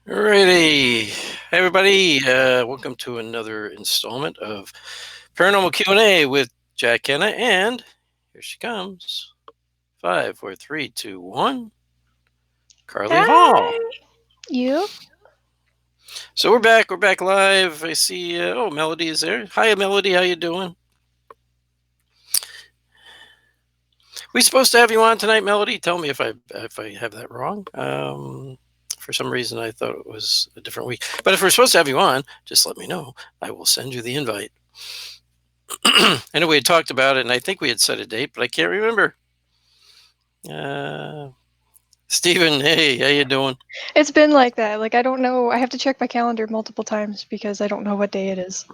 Alrighty, hey everybody, welcome to another installment of Paranormal Q&A with Jack Kenna, and here she comes. 5, 4, 3, 2, 1. Carly Hall. Hi. You? So we're back live. I see, Melody is there. Hi, Melody, how you doing? We supposed to have you on tonight, Melody? Tell me if I have that wrong. For some reason, I thought it was a different week. But if we're supposed to have you on, just let me know. I will send you the invite. I know we had talked about it, and I think we had set a date, but I can't remember. Steven, hey, how you doing? It's been like that. Like, I don't know. I have to check my calendar multiple times because I don't know what day it is.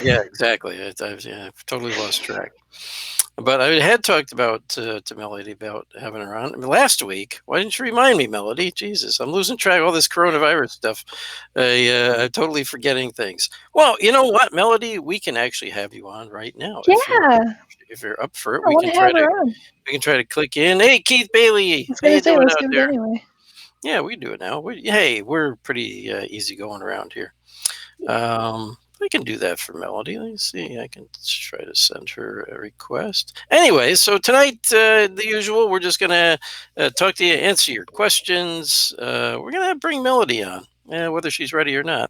Yeah, exactly. I've totally lost track. But I had talked about to Melody about having her on last week. Why didn't you remind me, Melody? Jesus, I'm losing track of all this coronavirus stuff. I'm totally forgetting things. Well, you know what, Melody? We can actually have you on right now Yeah. if you're up for it. I We want can to have try her to on. click in. Hey, Keith Bailey, I was how going you to say, doing let's out do it there? anyway. Yeah, we do it now. We're pretty easy going around here. I can do that for Melody. Let me see. I can try to send her a request. Anyway, so tonight, the usual, we're just going to talk to you, answer your questions. We're going to bring Melody on, whether she's ready or not.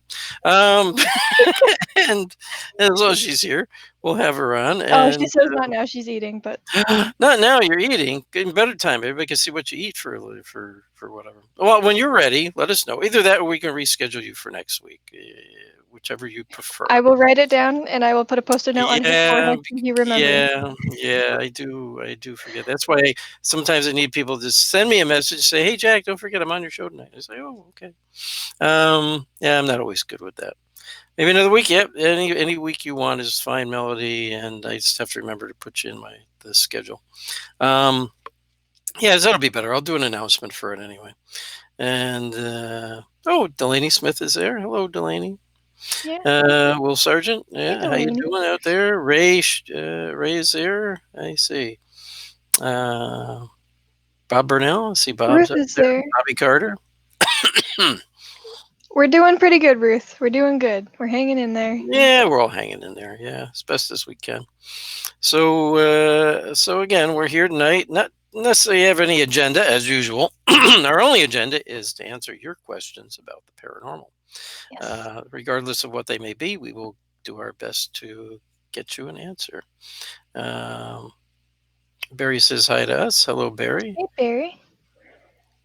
And as long as she's here, we'll have her on. Oh, she And says not now. She's eating, but not now. You're eating. Getting better time. Everybody can see what you eat for whatever. Well, when you're ready, let us know. Either that, or we can reschedule you for next week, whichever you prefer. I will write it down and I will put a post-it note on his Yeah, forehead so he remembers. yeah. I do forget. That's why sometimes I need people to send me a message, say, "Hey, Jack, don't forget I'm on your show tonight." I say, "Oh, okay." Yeah, I'm not always good with that. Maybe another week. Yep, any week you want is fine, Melody. And I just have to remember to put you in the schedule. Um, yeah, that'll be better. I'll do an announcement for it anyway. And Delaney Smith is there. Hello, Delaney. Yeah. Will Sargent, Hey, yeah, how you Delaney. doing out there? Ray is there. I see. Uh, Bob Burnell. I see Bob's Ruth out is there. there. Bobby Carter. We're doing pretty good, Ruth. We're doing good. We're hanging in there. Yeah, we're all hanging in there. Yeah, as best as we can. So again, we're here tonight. Not necessarily have any agenda as usual. Our only agenda is to answer your questions about the paranormal. Yes. Regardless of what they may be, we will do our best to get you an answer. Um, Barry says hi to us. Hello, Barry. Hey, Barry.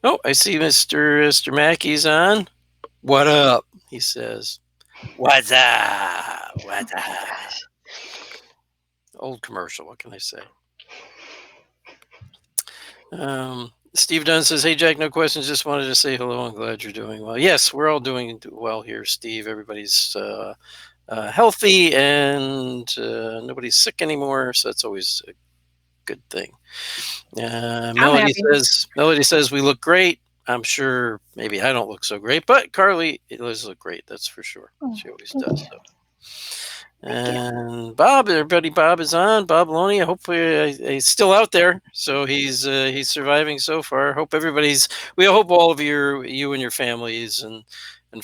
Oh, I see Mr. Mackey's on. What up? He says. What's up? What's Oh my up? gosh. Old commercial. What can I say? Steve Dunn says, "Hey Jack, no questions. Just wanted to say hello. I'm glad you're doing well. Yes, we're all doing well here, Steve. Everybody's healthy and nobody's sick anymore, so that's always a good thing." I'm happy. Melody says we look great. I'm sure maybe I don't look so great, but Carly does look great. That's for sure. Oh, She always thank does. you. So. Thank you. And Bob, everybody, Bob is on. Bob Loney, hopefully he's still out there, so he's surviving so far. We hope all of you and your families and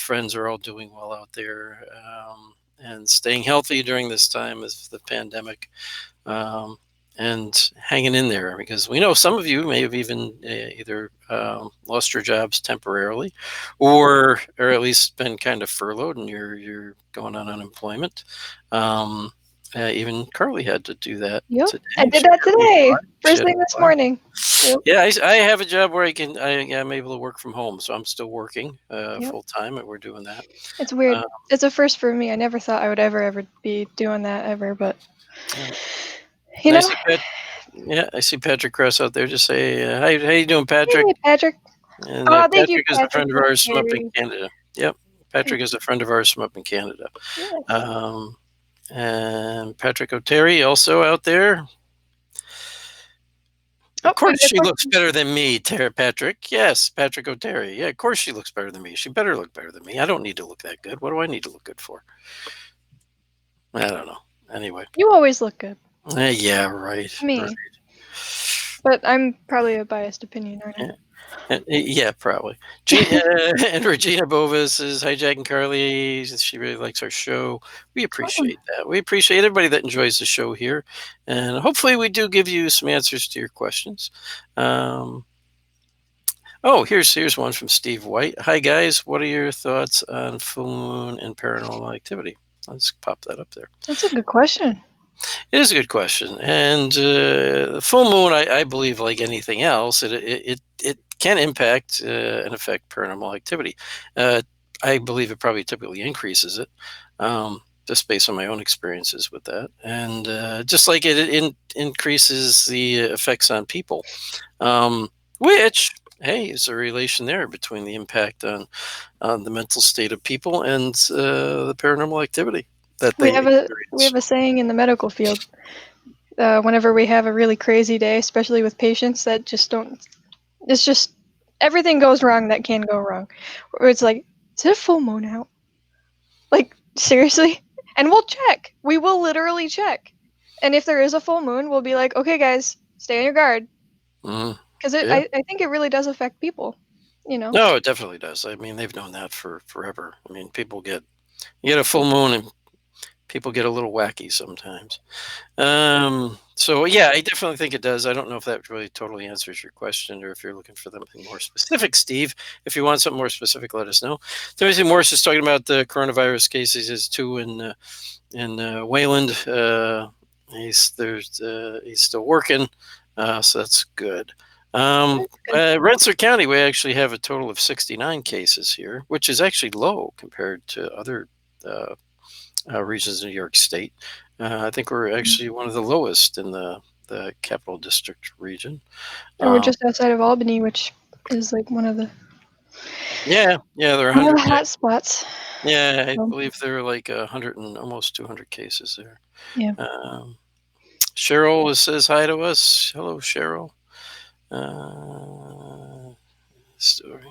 friends are all doing well out there, and staying healthy during this time of the pandemic. And hanging in there, because we know some of you may have even either lost your jobs temporarily, or at least been kind of furloughed and you're going on unemployment. Even Carly had to do that Yep. today. I did She that had to today. apply. She First had to thing this apply. morning. Yep. Yeah, I have a job where I'm able to work from home, so I'm still working Yep. full time, and we're doing that. It's weird. Uh, It's a first for me. I never thought I would ever be doing that ever, but yeah. you And know. I see Patrick Cross out there. Just say, hi, how you doing, Patrick? Hey, Patrick. And Oh, thank you, Patrick is a Patrick. friend of That's ours from up in very. Canada. Yep, Patrick is a friend of ours from up in Canada. Yes. Um, and Patrick O'Terry also out there. Oh, Of we course, got a she looks question. better than me, Patrick. Yes, Patrick O'Terry. Yeah, of course she looks better than me. She better look better than me. I don't need to look that good. What do I need to look good for? I don't know. Anyway. You always look good. Yeah, right. Me. But I'm probably a biased opinion, aren't I? Yeah. Yeah, probably. And Regina Bovis is hijacking Carly. She really likes our show. We Awesome. appreciate that. We appreciate everybody that enjoys the show here, and hopefully, we do give you some answers to your questions. Um, oh, here's one from Steve White. Hi guys, what are your thoughts on full moon and paranormal activity? Let's pop that up there. That's a good question. It is a good question, and the full moon, I believe, like anything else, it can impact and affect paranormal activity. Uh, I believe it probably typically increases it, just based on my own experiences with that, and just like it increases the effects on people, which hey, is a relation there between the impact on the mental state of people and the paranormal activity that We they have experience. a saying in the medical field. Whenever we have a really crazy day, especially with patients that just don't, it's just everything goes wrong that can go wrong. Or it's like, is it a full moon out? Like seriously? And we'll check. We will literally check. And if there is a full moon, we'll be like, okay, guys, stay on your guard, Mhm. because Yeah. I think it really does affect people. You know. No, it definitely does. I mean, they've known that for forever. I mean, you get a full moon and people get a little wacky sometimes. So yeah, I definitely think it does. I don't know if that really totally answers your question or if you're looking for something more specific, Steve. If you want something more specific, let us know. Timothy Morse is talking about the coronavirus cases is too in Wayland. He's still working, so that's good. That's good. Rensselaer County, we actually have a total of 69 cases here, which is actually low compared to other uh, regions of New York State. I think we're actually one of the lowest in the Capital District region. And we're Um, just outside of Albany, which is like yeah, there are one of 100. the hot spots. Yeah, I So, believe there are like 100 and almost 200 cases there. yeah. Um, Cheryl says hi to us. Hello, Cheryl. Story.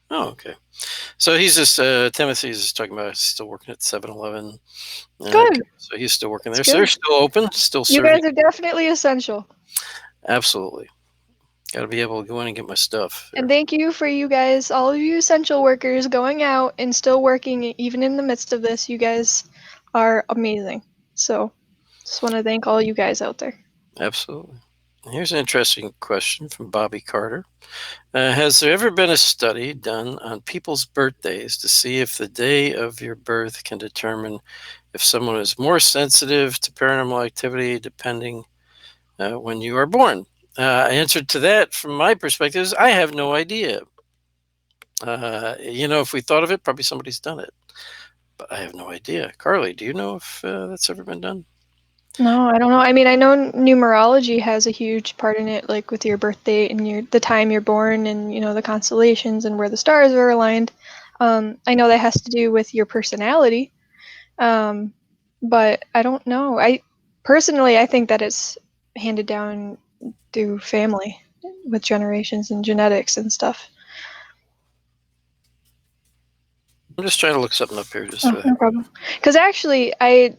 Oh, okay. So he's just Timothy's just talking about still working at 7-Eleven. Okay, Good. so he's still working That's there. So they're good. still open, still You serving. guys are definitely essential. Absolutely. Got to be able to go in and get my stuff And there. thank you for you guys, all of you essential workers going out and still working even in the midst of this. You guys are amazing. So just want to thank all you guys out there. Absolutely. Here's an interesting question from Bobby Carter. Has there ever been a study done on people's birthdays to see if the day of your birth can determine if someone is more sensitive to paranormal activity depending when you are born? Answer to that, from my perspective, is I have no idea. If we thought of it, probably somebody's done it, but I have no idea. Carly, do you know if that's ever been done? No, I don't know. I mean, I know numerology has a huge part in it, like with your birth date and the time you're born, and the constellations and where the stars are aligned. I know that has to do with your personality, um, but I don't know. I think that it's handed down through family with generations and genetics and stuff. I'm just trying to look something up here. Just Oh, no problem. Because actually, as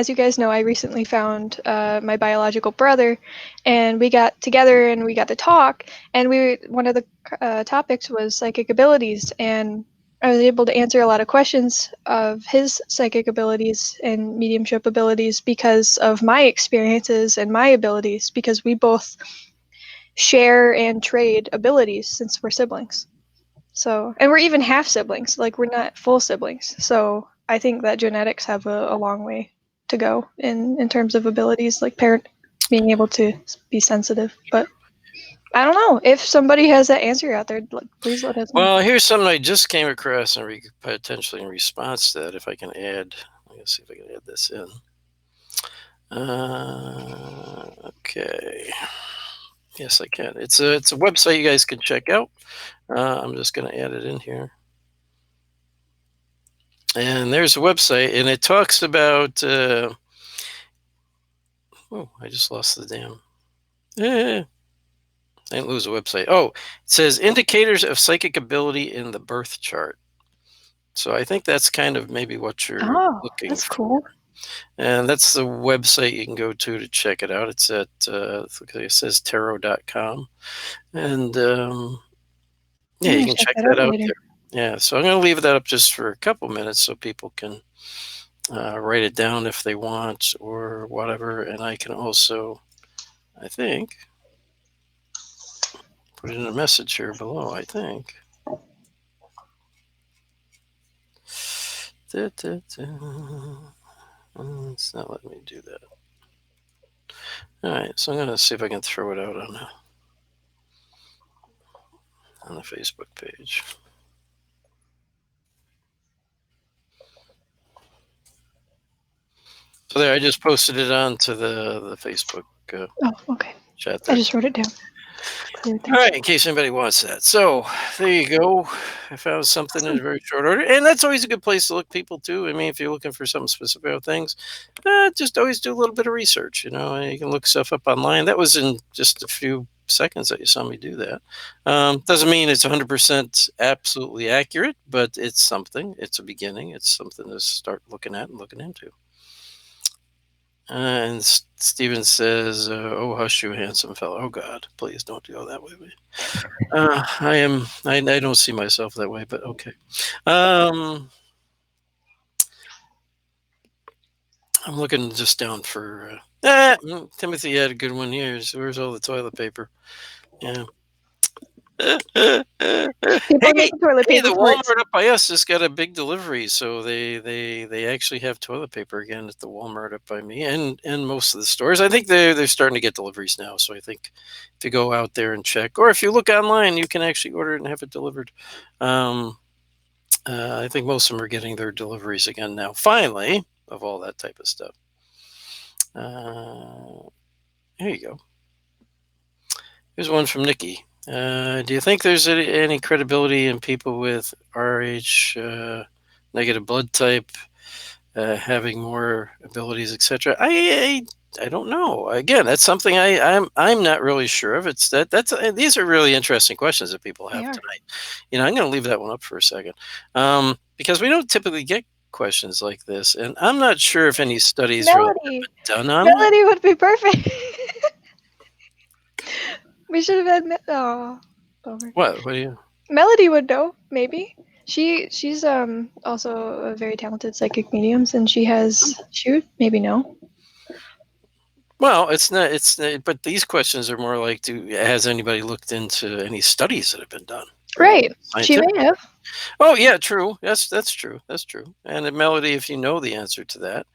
you guys know, I recently found my biological brother, and we got together and we got to talk. And one of the topics was psychic abilities, and I was able to answer a lot of questions of his psychic abilities and mediumship abilities because of my experiences and my abilities, because we both share and trade abilities since we're siblings. So, and we're even half siblings, like we're not full siblings. So I think that genetics have a long way to go in terms of abilities, like parent being able to be sensitive. But I don't know if somebody has that answer out there. Please let us know. Well, here's something I just came across and potentially in response to that. If I can add, let's see if I can add this in. Okay. Yes, I can. It's a website you guys can check out. I'm just going to add it in here. And there's a website, and it talks about. Oh, I just lost the damn. I didn't lose the website. Oh, it says indicators of psychic ability in the birth chart. So I think that's kind of maybe what you're Oh, looking that's for. cool. And that's the website you can go to check it out. It's at, it says tarot.com. And yeah, I'm you gonna can check check that that out out later. there. Yeah, so I'm going to leave that up just for a couple minutes so people can write it down if they want or whatever. And I can also, I think, put in a message here below, I think. Da, da, da. It's not letting me do that. All right, so I'm going to see if I can throw it out on the Facebook page. So there, I just posted it onto the Facebook Oh, okay. chat I there. just wrote it down. Clear All right, in case anybody wants that. So there you go. I found something in a very short order, and that's always a good place to look people too. I mean, if you're looking for something specific about things, just always do a little bit of research. You can look stuff up online. That was in just a few seconds that you saw me do that. Doesn't mean it's 100% absolutely accurate, but it's something. It's a beginning. It's something to start looking at and looking into. And Steven says, "Oh, hush, you handsome fellow. Oh God, please don't go that way." I am. I don't see myself that way, but okay. I'm looking just down for. Timothy had a good one here. Where's all the toilet paper? Yeah. People are Hey, making toilet hey, paper the parts. Walmart up by us just got a big delivery, so they actually have toilet paper again at the Walmart up by me, and most of the stores. I think they're starting to get deliveries now. So I think if you go out there and check, or if you look online, you can actually order it and have it delivered. I think most of them are getting their deliveries again now. Finally, of all that type of stuff. Here you go. Here's one from Nikki. Do you think there's any credibility in people with RH, negative blood type, having more abilities, etc.? I don't know. Again, that's something I'm not really sure of. It's that's these are really interesting questions that people have tonight. I'm going to leave that one up for a second, because we don't typically get questions like this, and I'm not sure if any studies really have Melody. been done on it. Melody would be perfect. We should have had. Oh, bummer. What? What do you? Melody would know, maybe. She's also a very talented psychic medium, and she would maybe know. Well, it's not. It's but these questions are more like, has anybody looked into any studies that have been done? Right. She Scientific. may have. Oh yeah, true. That's true. That's true. And Melody, if you know the answer to that,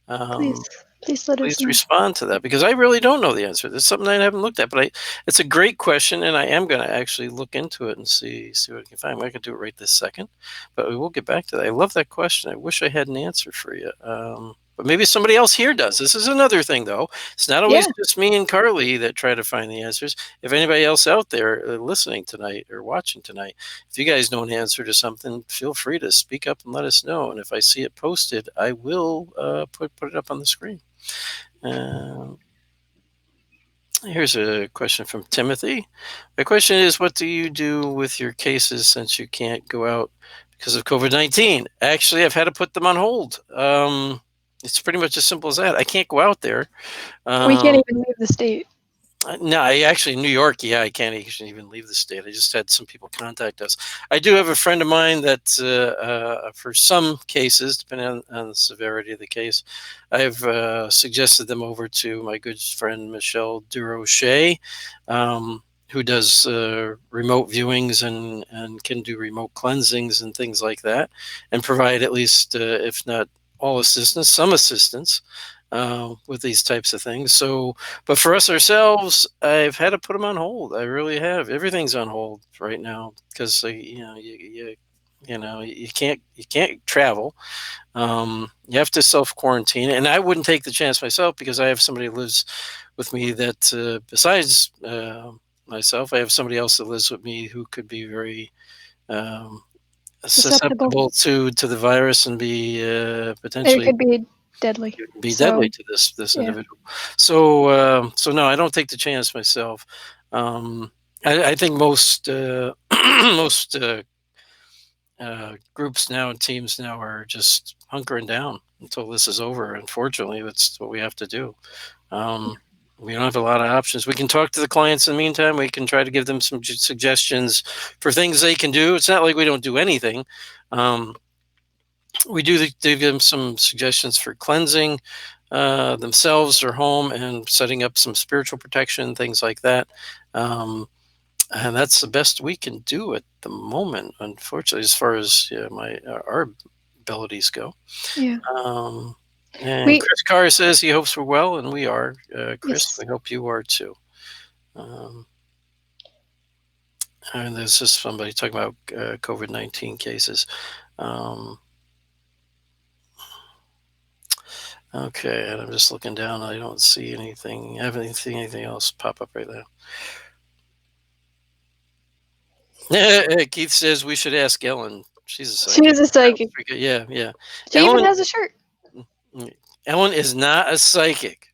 Please, um, please let us please know. respond to that, because I really don't know the answer. There's something I haven't looked at, but it's a great question, and I am going to actually look into it and see what I can find. I'm not going to do it right this second, but we will get back to that. I love that question. I wish I had an answer for you. But maybe somebody else here does. This is another thing, though. It's not always Yeah. just me and Carly that try to find the answers. If anybody else out there listening tonight or watching tonight, if you guys know an answer to something, feel free to speak up and let us know. And if I see it posted, I will put it up on the screen. Here's a question from Timothy. My question is, what do you do with your cases since you can't go out because of COVID-19? Actually, I've had to put them on hold. It's pretty much as simple as that. I can't go out there. We can't even leave the state. No, in New York, yeah, I can't actually even leave the state. I just had some people contact us. I do have a friend of mine that, for some cases, depending on the severity of the case, I've suggested them over to my good friend Michelle Durocher, who does remote viewings and can do remote cleansings and things like that, and provide at least, if not all assistance, some assistance with these types of things. So, but for us ourselves, I've had to put them on hold. I really have. Everything's on hold right now because you can't travel. You have to self quarantine, and I wouldn't take the chance myself because I have somebody who lives with me that besides myself, I have somebody else that lives with me who could be very Susceptible. susceptible to the virus and be It potentially could be deadly. be So, deadly to this yeah. individual. So no, I don't take the chance myself. I think most most groups now and teams now are just hunkering down until this is over. Unfortunately, that's what we have to do. Um, we don't have a lot of options. We can talk to the clients in the meantime. We can try to give them some suggestions for things they can do. It's not like we don't do anything. Um, we do give them some suggestions for cleansing themselves, their home, and setting up some spiritual protection, things like that. And that's the best we can do at the moment, unfortunately, as far as our abilities go. Yeah. Um, and We Chris Carr says he hopes we're well, and we are. Chris, yes. we hope you are too. Um, and there's just somebody talking about COVID-19 cases. Um, okay, and I'm just looking down. I don't see anything. I haven't seen anything else pop up right now. Keith says we should ask Ellen. She's a She psychic. is a psychic. Yeah, yeah. She even Ellen has a shirt. Ellen is not a psychic.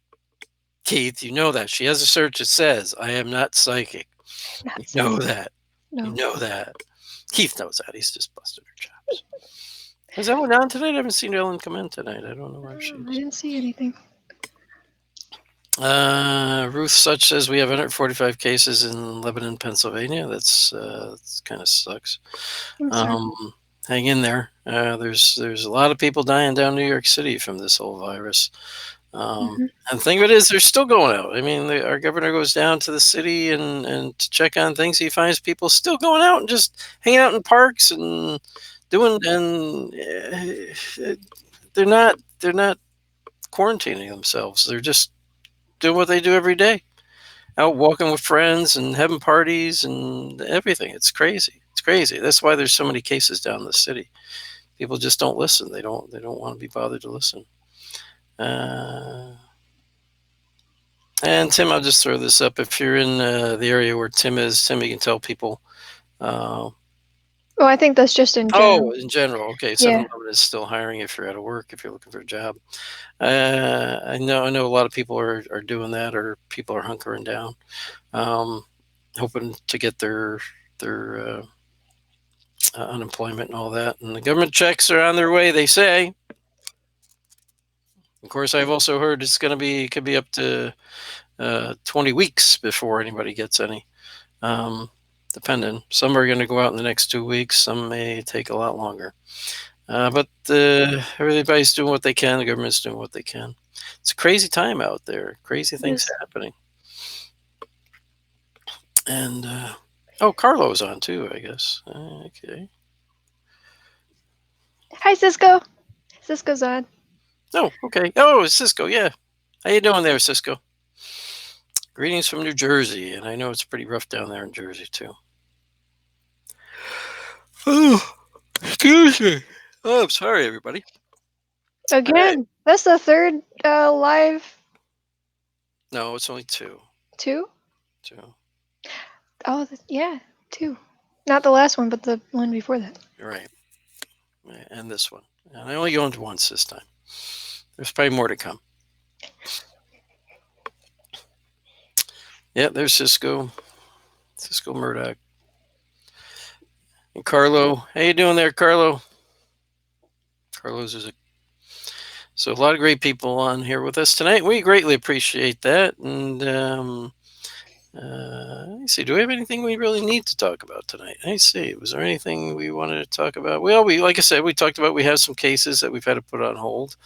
Keith, you know that. She has a search that says, I am not psychic. Not You know psychic. that. You No. know that. Keith knows that. He's just busted her chops. Is Ellen on tonight? I haven't seen Ellen come in tonight. I don't know where she I is. didn't see anything. Ruth Such says we have 145 cases in Lebanon, Pennsylvania. That's kind of sucks. I'm sorry. Hang in there. There's a lot of people dying down New York City from this whole virus. Mhm. And the thing of it is, they're still going out. I mean, our governor goes down to the city and to check on things. He finds people still going out and just hanging out in parks and doing. And they're not quarantining themselves. They're just doing what they do every day, out walking with friends and having parties and everything. It's crazy. It's crazy. That's why there's so many cases down in the city. People just don't listen. They don't want to be bothered to listen. And Tim, I'll just throw this up. If you're in the area where Tim is, Tim, you can tell people. Oh, I think that's just in Oh, general. in general, okay. Yeah. 7-Eleven is still hiring if you're out of work, if you're looking for a job. I know a lot of people are doing that, or people are hunkering down, hoping to get their unemployment and all that. And the government checks are on their way, they say. Of course, I've also heard could be up to 20 weeks before anybody gets any. Depending. Some are going to go out in the next 2 weeks. Some may take a lot longer. But everybody's doing what they can. The government's doing what they can. It's a crazy time out there. Crazy things Yes. happening. And Carlo's on too, I guess. Okay. Hi, Cisco. Cisco's on. Oh, okay. Oh, it's Cisco. Yeah. How you doing there, Cisco? Greetings from New Jersey, and I know it's pretty rough down there in Jersey too. Oh, excuse me. Oh, I'm sorry, everybody. Again, that's the third live No, it's only two. two. Two. Oh, yeah, two. Not the last one, but the one before that. You're right. And this one. And I only owned once this time. There's probably more to come. Yeah, there's Cisco Murdoch. And Carlo. How you doing there, Carlo? Carlos is so a lot of great people on here with us tonight. We greatly appreciate that. And let's see, do we have anything we really need to talk about tonight? I see. Was there anything we wanted to talk about? Well, like I said, we talked about we have some cases that we've had to put on hold.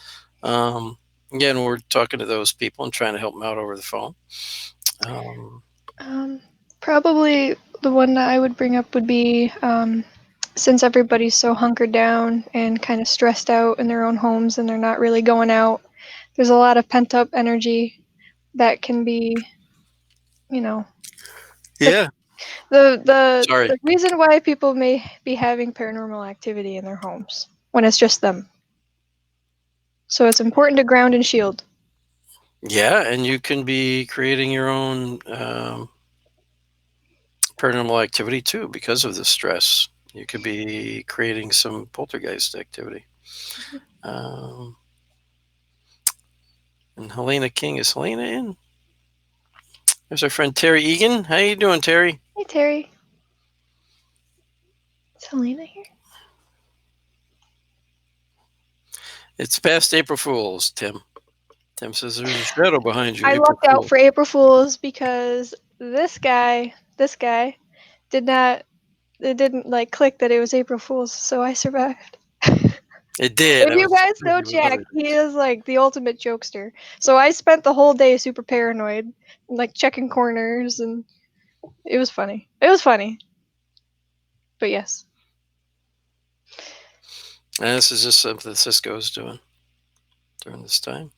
Again, we're talking to those people and trying to help them out over the phone. Probably the one that I would bring up would be since everybody's so hunkered down and kind of stressed out in their own homes and they're not really going out, there's a lot of pent up energy that can be, you know, Yeah. the reason why people may be having paranormal activity in their homes when it's just them. So it's important to ground and shield. Yeah, and you can be creating your own paranormal activity too because of the stress. You could be creating some poltergeist activity. And Helena King, is Helena in? There's our friend Terry Egan. How you doing, Terry? Hey, Terry. Is Helena here? It's past April Fool's, Tim. Tim says there's a shadow behind you, I April lucked out Fool. for April Fools because this guy did not. It didn't like click that it was April Fools, so I survived. It did. If I you was guys know busy with Jack, other he things. is like the ultimate jokester. So I spent the whole day super paranoid, like checking corners, and it was funny. It was funny. But yes. And this is just something Cisco's doing during this time.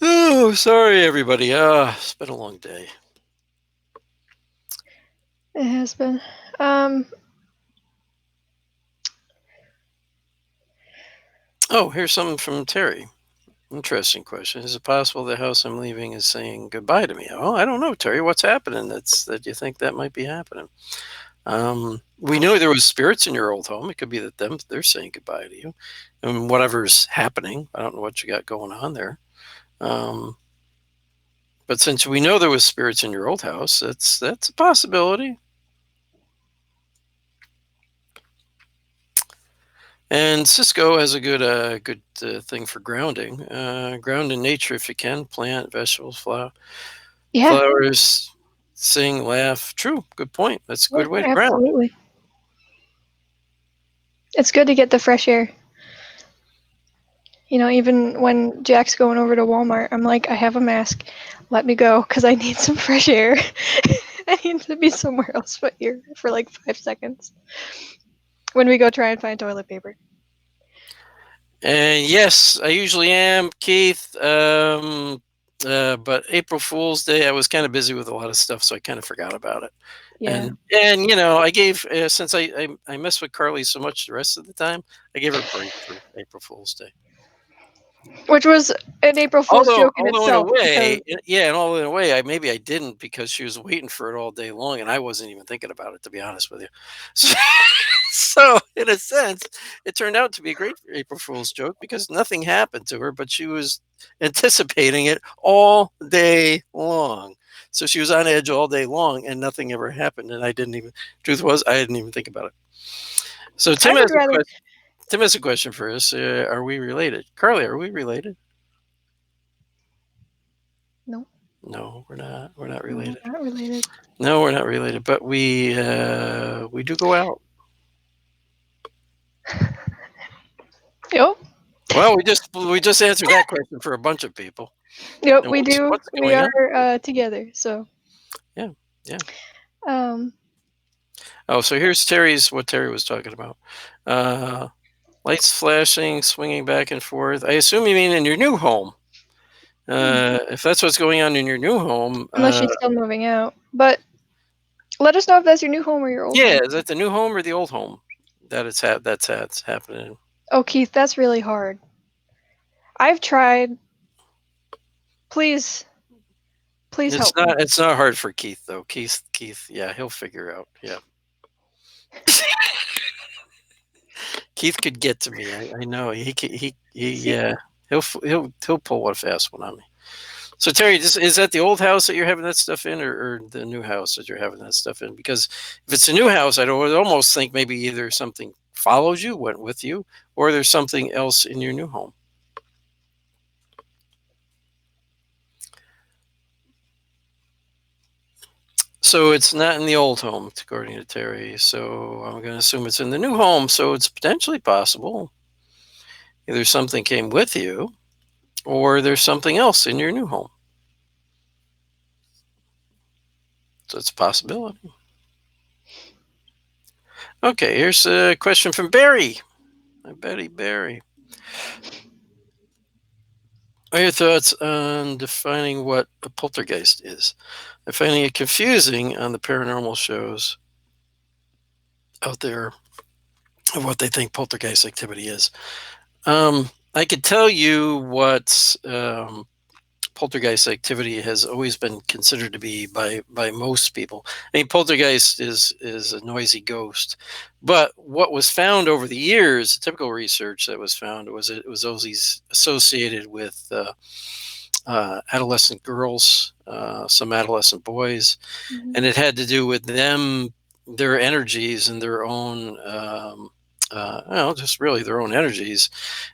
Oh, sorry, everybody. It's been a long day. It has been. Um, Oh, here's something from Terry. Interesting question. Is it possible the house I'm leaving is saying goodbye to me? Oh, I don't know, Terry. What's happening that you think that might be happening? We know there was spirits in your old home. It could be that they're saying goodbye to you, and whatever's happening. I don't know what you got going on there. Um, but since we know there was spirits in your old house, that's a possibility. And Cisco has a good thing for grounding. Ground in nature if you can. Plant, vegetables, yeah, flowers, sing, laugh. True. Good point. That's a yeah, good way to ground. absolutely. It's good to get the fresh air. You know, even when Jack's going over to Walmart, I'm like, I have a mask. Let me go, because I need some fresh air. I need to be somewhere else but here for like 5 seconds when we go try and find toilet paper. And yes, I usually am, Keith. But April Fool's Day, I was kind of busy with a lot of stuff, so I kind of forgot about it. Yeah. And I gave since I mess with Carly so much the rest of the time, I gave her a break for April Fool's Day. Which was an April Fool's Although, joke in although in a itself because way, yeah, and although in a way, maybe I didn't because she was waiting for it all day long, and I wasn't even thinking about it, to be honest with you. So, so in a sense, it turned out to be a great April Fool's joke because nothing happened to her, but she was anticipating it all day long. So she was on edge all day long, and nothing ever happened. And I didn't even. Truth was, I didn't even think about it. So I Tim would has a rather. question. Tim has a question for us. Are we related, Carly? Are we related? No, No, we're not. We're not no, related. we're not related. No, we're not related, but we do go out. Yep. Well, we just answered that question for a bunch of people. Yep, And we do. what's We going are on? together. So, Yeah, yeah. um, Oh, so here's what Terry was talking about. Uh, Lights flashing, swinging back and forth. I assume you mean in your new home. If that's what's going on in your new home, unless she's still moving out. But let us know if that's your new home or your old yeah, home. is that the new home or the old home that that's happening? Oh, Keith, that's really hard. I've tried. Please, please It's help me. not. It's not hard for Keith though. Keith. Yeah, he'll figure out. Yeah. Keith could get to me. I know See, yeah. He'll pull one fast one on me. So Terry, is that the old house that you're having that stuff in, or the new house that you're having that stuff in? Because if it's a new house, would almost think maybe either something follows you, went with you, or there's something else in your new home. So it's not in the old home, according to Terry. So I'm going to assume it's in the new home. So it's potentially possible either something came with you, or there's something else in your new home. So it's a possibility. Okay, here's a question from Barry. Betty Barry. What are your thoughts on defining what a poltergeist is? I'm finding it confusing on the paranormal shows out there of what they think poltergeist activity is. I could tell you what poltergeist activity has always been considered to be by most people. I mean, poltergeist is a noisy ghost, but what was found over the years, the typical research that was found was it was always associated with adolescent girls, some adolescent boys, mhm. and it had to do with them, their energies, and their own just really their own energies,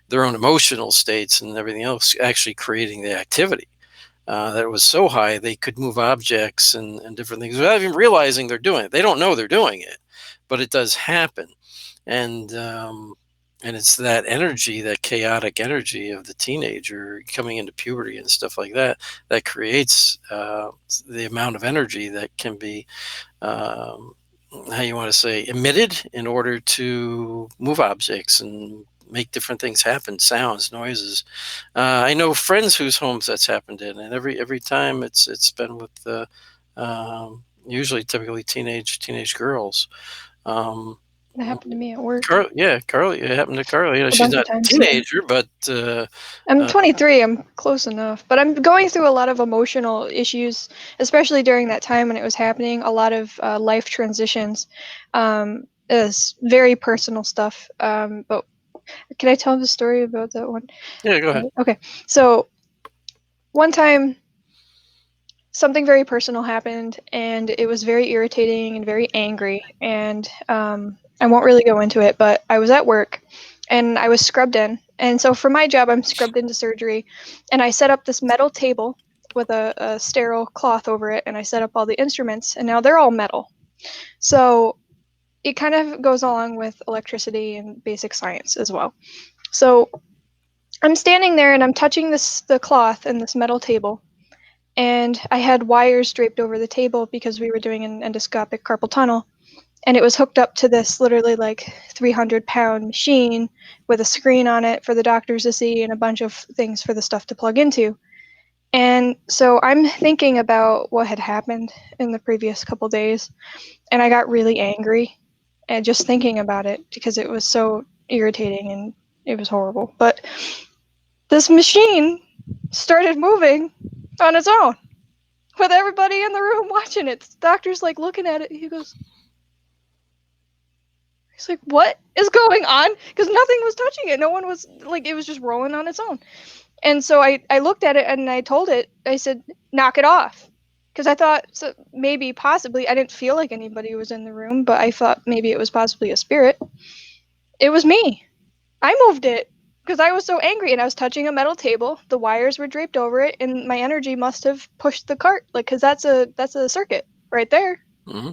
their own emotional states, and everything else, actually creating the activity. That it was so high they could move objects and different things without even realizing they're doing it. They don't know they're doing it, but it does happen. And and it's that energy, that chaotic energy of the teenager coming into puberty and stuff like that, that creates the amount of energy that can be, um, how you want to say, emitted in order to move objects and make different things happen, sounds, noises. I know friends whose homes that's happened in, and every time it's been with usually typically teenage girls. Um, That happened to me at work Carly. It happened to Carly. a She's bunch of not a times. teenager, but I'm uh, 23. I'm close enough, but I'm going through a lot of emotional issues, especially during that time when it was happening. A lot of life transitions, is very personal stuff. But can I tell the story about that one? yeah, go ahead. Okay, so one time something very personal happened, and it was very irritating and very angry. And I won't really go into it, but I was at work, and I was scrubbed in. And so for my job, I'm scrubbed into surgery, and I set up this metal table with a sterile cloth over it, and I set up all the instruments, and now they're all metal. So it kind of goes along with electricity and basic science as well. So I'm standing there and I'm touching the cloth and this metal table, and I had wires draped over the table because we were doing an endoscopic carpal tunnel, and it was hooked up to this literally like 300-pound machine with a screen on it for the doctors to see and a bunch of things for the stuff to plug into. And so I'm thinking about what had happened in the previous couple days, and I got really angry and just thinking about it because it was so irritating and it was horrible. But this machine started moving on its own with everybody in the room watching it. The doctor's like looking at it. He's like, what is going on? Because nothing was touching it. No one was like, it was just rolling on its own. And so I looked at it and I told it, I said, knock it off. Because I thought so maybe possibly, I didn't feel like anybody was in the room, but I thought maybe it was possibly a spirit. It was me. I moved it because I was so angry and I was touching a metal table. The wires were draped over it, and my energy must have pushed the cart, like, because that's a circuit right there. Hmm.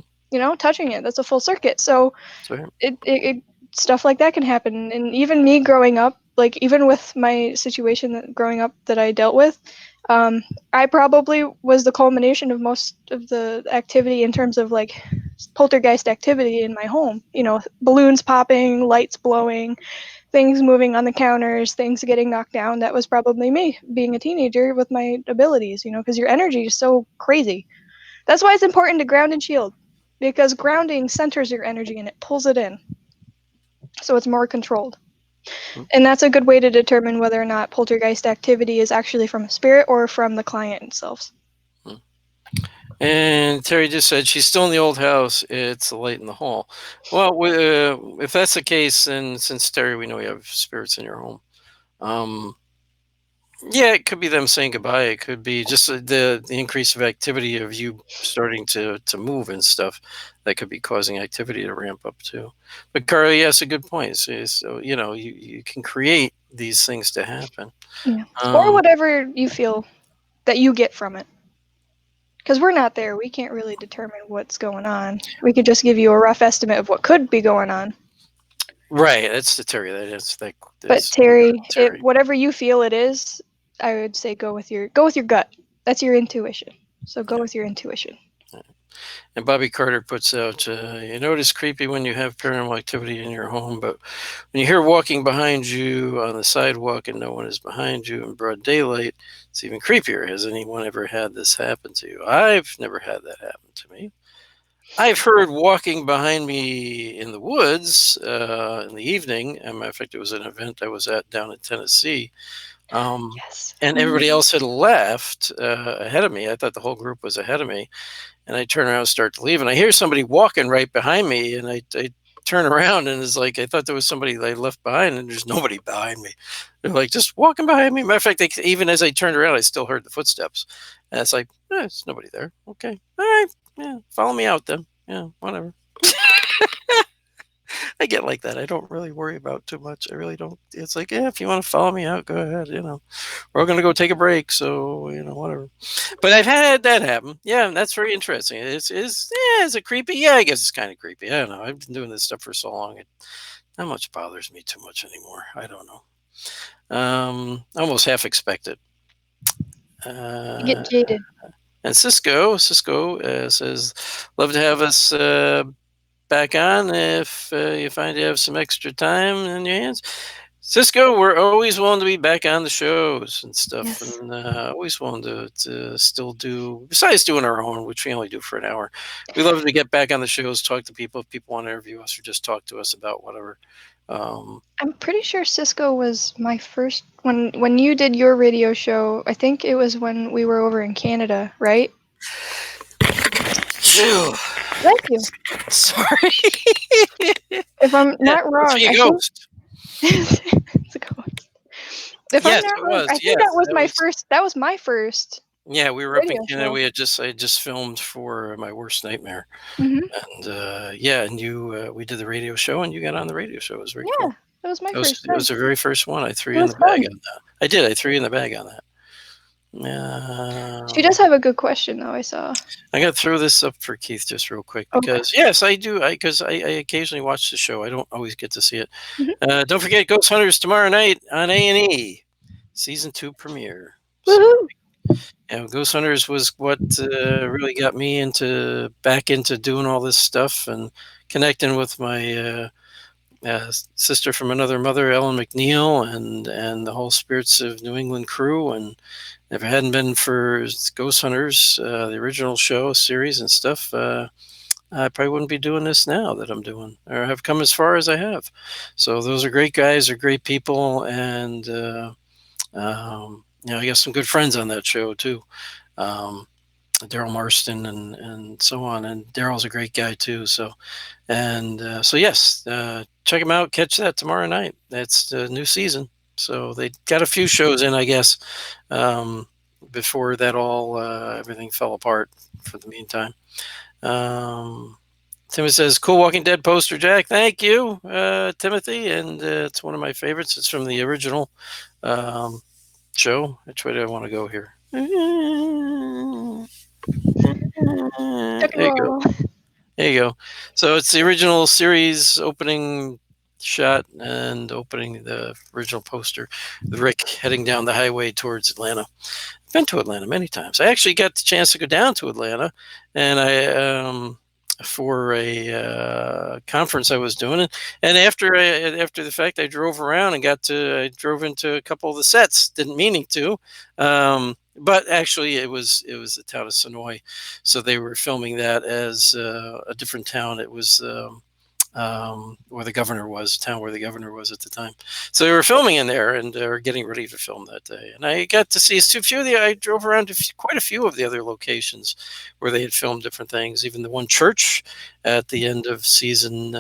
Touching it, that's a full circuit. So So, it stuff like that can happen. And even me growing up, like even with my situation that growing up that I dealt with, I probably was the culmination of most of the activity in terms of like poltergeist activity in my home. Balloons popping, lights blowing, things moving on the counters, things getting knocked down. That was probably me being a teenager with my abilities, because your energy is so crazy. That's why it's important to ground and shield, because grounding centers your energy and it pulls it in. So it's more controlled. mm, And that's a good way to determine whether or not poltergeist activity is actually from a spirit or from the client themselves. mm. And Terry just said she's still in the old house. It's a light in the hall. Well, if that's the case, then since Terry, we know you have spirits in your home. Um, yeah, it could be them saying goodbye. It could be just the increase of activity of you starting to move and stuff that could be causing activity to ramp up too. But Carly, yes, a good point. So you can create these things to happen. Yeah. Or Um, whatever you feel that you get from it. Because we're not there. We can't really determine what's going on. We could just give you a rough estimate of what could be going on. right, that's the Terry. But That's Terry, Terry. whatever you feel it is, I would say go with your gut. That's your intuition. So go Yeah. with your intuition. And Bobby Carter puts out, you know, it is creepy when you have paranormal activity in your home, but when you hear walking behind you on the sidewalk and no one is behind you in broad daylight, it's even creepier. Has anyone ever had this happen to you? I've never had that happen to me. I've heard walking behind me in the woods in the evening. As a matter of fact, it was an event I was at down in Tennessee. Um, Yes. and everybody else had left ahead of me. I thought the whole group was ahead of me. And I turn around and start to leave. And I hear somebody walking right behind me. And I turn around and it's like, I thought there was somebody they left behind, and there's nobody behind me. They're like just walking behind me. Matter of fact, even as I turned around, I still heard the footsteps. And it's like, there's nobody there. Okay. All right. Yeah. Follow me out then. Yeah. Whatever. I get like that. I don't really worry about too much. I really don't. It's like, yeah, if you want to follow me out, go ahead. We're all gonna go take a break, so whatever. But I've had that happen. Yeah, and that's very interesting. Is it creepy? Yeah, I guess it's kind of creepy. I don't know. I've been doing this stuff for so long. It not much bothers me too much anymore. I don't know. Almost half expected. You get Uh, jaded. and Cisco says, love to have us back on if you find you have some extra time in your hands. Cisco, we're always willing to be back on the shows and stuff, Yes. and always willing to still do, besides doing our own, which we only do for an hour. We love to get back on the shows, talk to people if people want to interview us or just talk to us about whatever. I'm pretty sure Cisco was my first when you did your radio show. I think it was when we were over in Canada, right? Phew. Thank you. Sorry. If I'm Yeah, not that's wrong, a I think ghost. it's a ghost. If I'm Yes, not it wrong, was. I think Yes, that was that my was. first. That was my first Yeah, we were up in radio Canada. show. I just filmed for my worst nightmare, Hmm. and yeah, and we did the radio show, and you got on the radio show. It was very Yeah, cool. that was my It was first it time. was the very first one. I threw It you in was the bag fun. on that. I did. I threw you in the bag on that. She does have a good question, though. I saw. I got to throw this up for Keith just real quick Okay. because yes, I do. I occasionally watch the show. I don't always get to see it. Hmm. Don't forget Ghost Hunters tomorrow night on A&E, season 2 premiere. So Woohoo! yeah, Ghost Hunters was what really got me back into doing all this stuff and connecting with my sister from another mother, Ellen McNeil, and the whole Spirits of New England crew. And if it hadn't been for Ghost Hunters, the original show series and stuff, I probably wouldn't be doing this now that I'm doing, or have come as far as I have. So those are great guys, they're great people, and I got some good friends on that show too. Um, Daryl Marston and so on, and Daryl's a great guy too. So yes, check them out. Catch that tomorrow night. That's the new season. So they got a few shows in, I guess, um, before that all everything fell apart for the meantime. Timothy says, "Cool Walking Dead poster, Jack." Thank you, Timothy, and it's one of my favorites. It's from the original um, show. Which way do I want to go here? Tuck and There you go. roll. There you go. So it's the original series opening shot and opening the original poster with Rick heading down the highway towards Atlanta. I've been to Atlanta many times. I actually got the chance to go down to Atlanta, and I for a conference I was doing, and after the fact, I drove around and I drove into a couple of the sets. Didn't meaning to, but actually it was the town of Sonoy, so they were filming that as a different town. It was. Where the governor was, town where the governor was at the time. So they were filming in there, and they were getting ready to film that day. And I got to see a few of I drove around to quite a few of the other locations where they had filmed different things. Even the one church at the end of season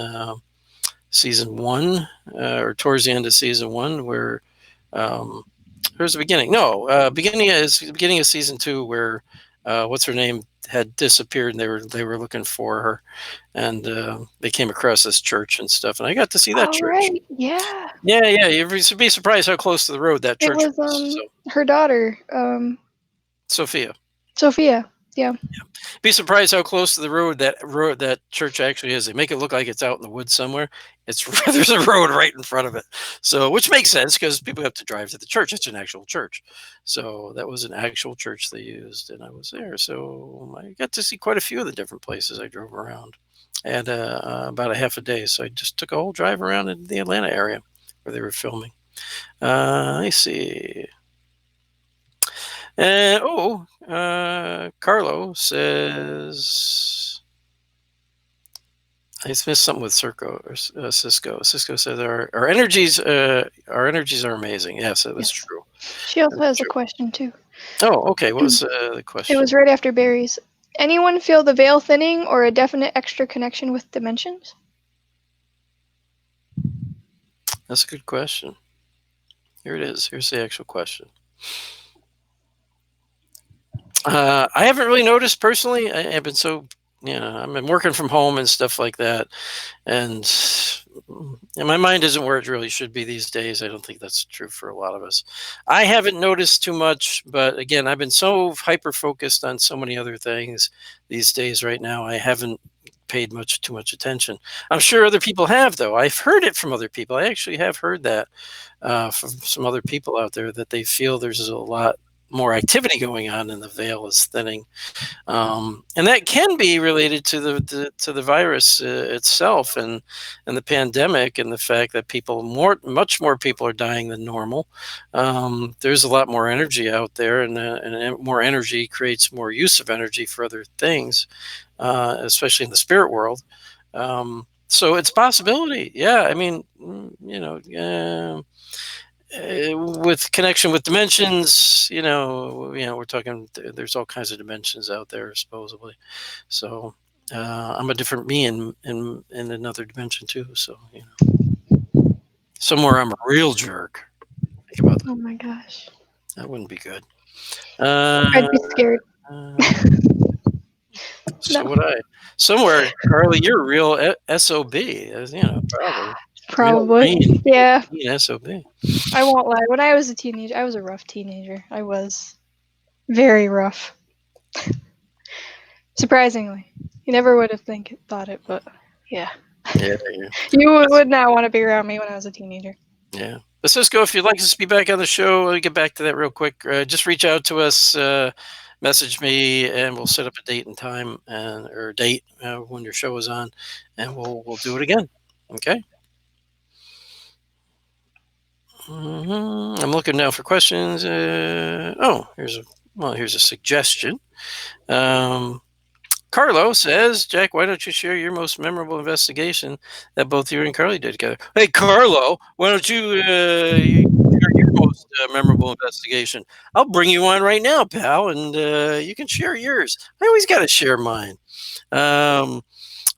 one, or towards the end of season one, where um, here's the beginning. No, beginning of season 2, where what's her name had disappeared, and they were looking for her, and they came across this church and stuff, and I got to see that All church. right. Yeah. Yeah, you'd be surprised how close to the road that It church was was. So her daughter, Sophia, Sophia. Yeah. be surprised how close to the road that church actually is. They make it look like it's out in the woods somewhere. It's there's a road right in front of it, so which makes sense because people have to drive to the church. It's an actual church, so that was an actual church they used, and I was there, so I got to see quite a few of the different places I drove around. And about a half a day, so I just took a whole drive around in the Atlanta area where they were filming. I see. Carlo says I missed something with Circo or Cisco. Cisco says our energies are amazing. Yes, that was Yes. true. She also That's has a true. question too. Oh, okay. What was the It question? was right after Barry's. Anyone feel the veil thinning or a definite extra connection with dimensions? That's a good question. Here it is. Here's the actual question. I haven't really noticed personally. I've been I've been working from home and stuff like that, and and my mind isn't where it really should be these days. I don't think that's true for a lot of us. I haven't noticed too much, but again, I've been so hyper focused on so many other things these days. Right now, I haven't paid too much attention. I'm sure other people have, though. I've heard it from other people. I actually have heard that from some other people out there, that they feel there's a lot more activity going on and the veil is thinning, and that can be related to the virus itself, and the pandemic, and the fact that much more people are dying than normal. There's a lot more energy out there, and more energy creates more use of energy for other things, especially in the spirit world. So it's a possibility. Yeah, I mean, with connection with dimensions, we're talking. There's all kinds of dimensions out there, supposedly. So I'm a different me in another dimension too. So somewhere I'm a real jerk. Think about that. Oh my gosh. That wouldn't be good. Uh, I'd be scared. uh, so No, would I. Somewhere, Carly, you're a real SOB. Probably real probably. Yeah, mean SOB. I won't lie. When I was a teenager, I was a rough teenager. I was very rough. Surprisingly, you never would have thought it, but yeah. Yeah, You would not want to be around me when I was a teenager. yeah. But Cisco, if you'd like us to be back on the show, we'll get back to that real quick. Just reach out to us, message me, and we'll set up a date and time or date when your show is on, and we'll do it again. Okay. I'm looking now for questions. Here's a suggestion. Carlo says, Jack, why don't you share your most memorable investigation that both you and Carly did together? Hey, Carlo, why don't you share your most memorable investigation? I'll bring you on right now, pal, and you can share yours. I always got to share mine. But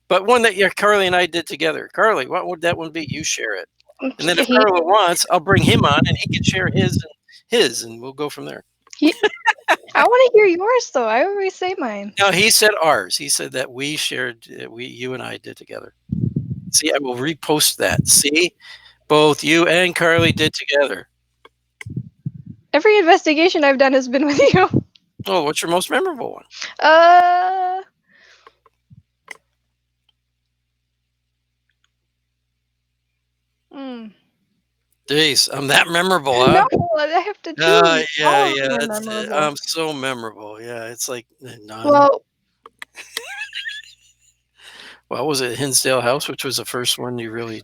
one that Carly and I did together. Carly, what would that one be? You share it. And then if Carlo wants, I'll bring him on and he can share his, and we'll go from there. I want to hear yours though. I always say mine. No, he said ours. He said that we shared, you and I did together. See, I will repost that. See, both you and Carly did together. Every investigation I've done has been with you. Oh, what's your most memorable one? Jeez, I'm that memorable, huh? No, I have to choose. Yeah, that's it. I'm so memorable. Yeah, it's like none. Well, was it Hinsdale House, which was the first one you really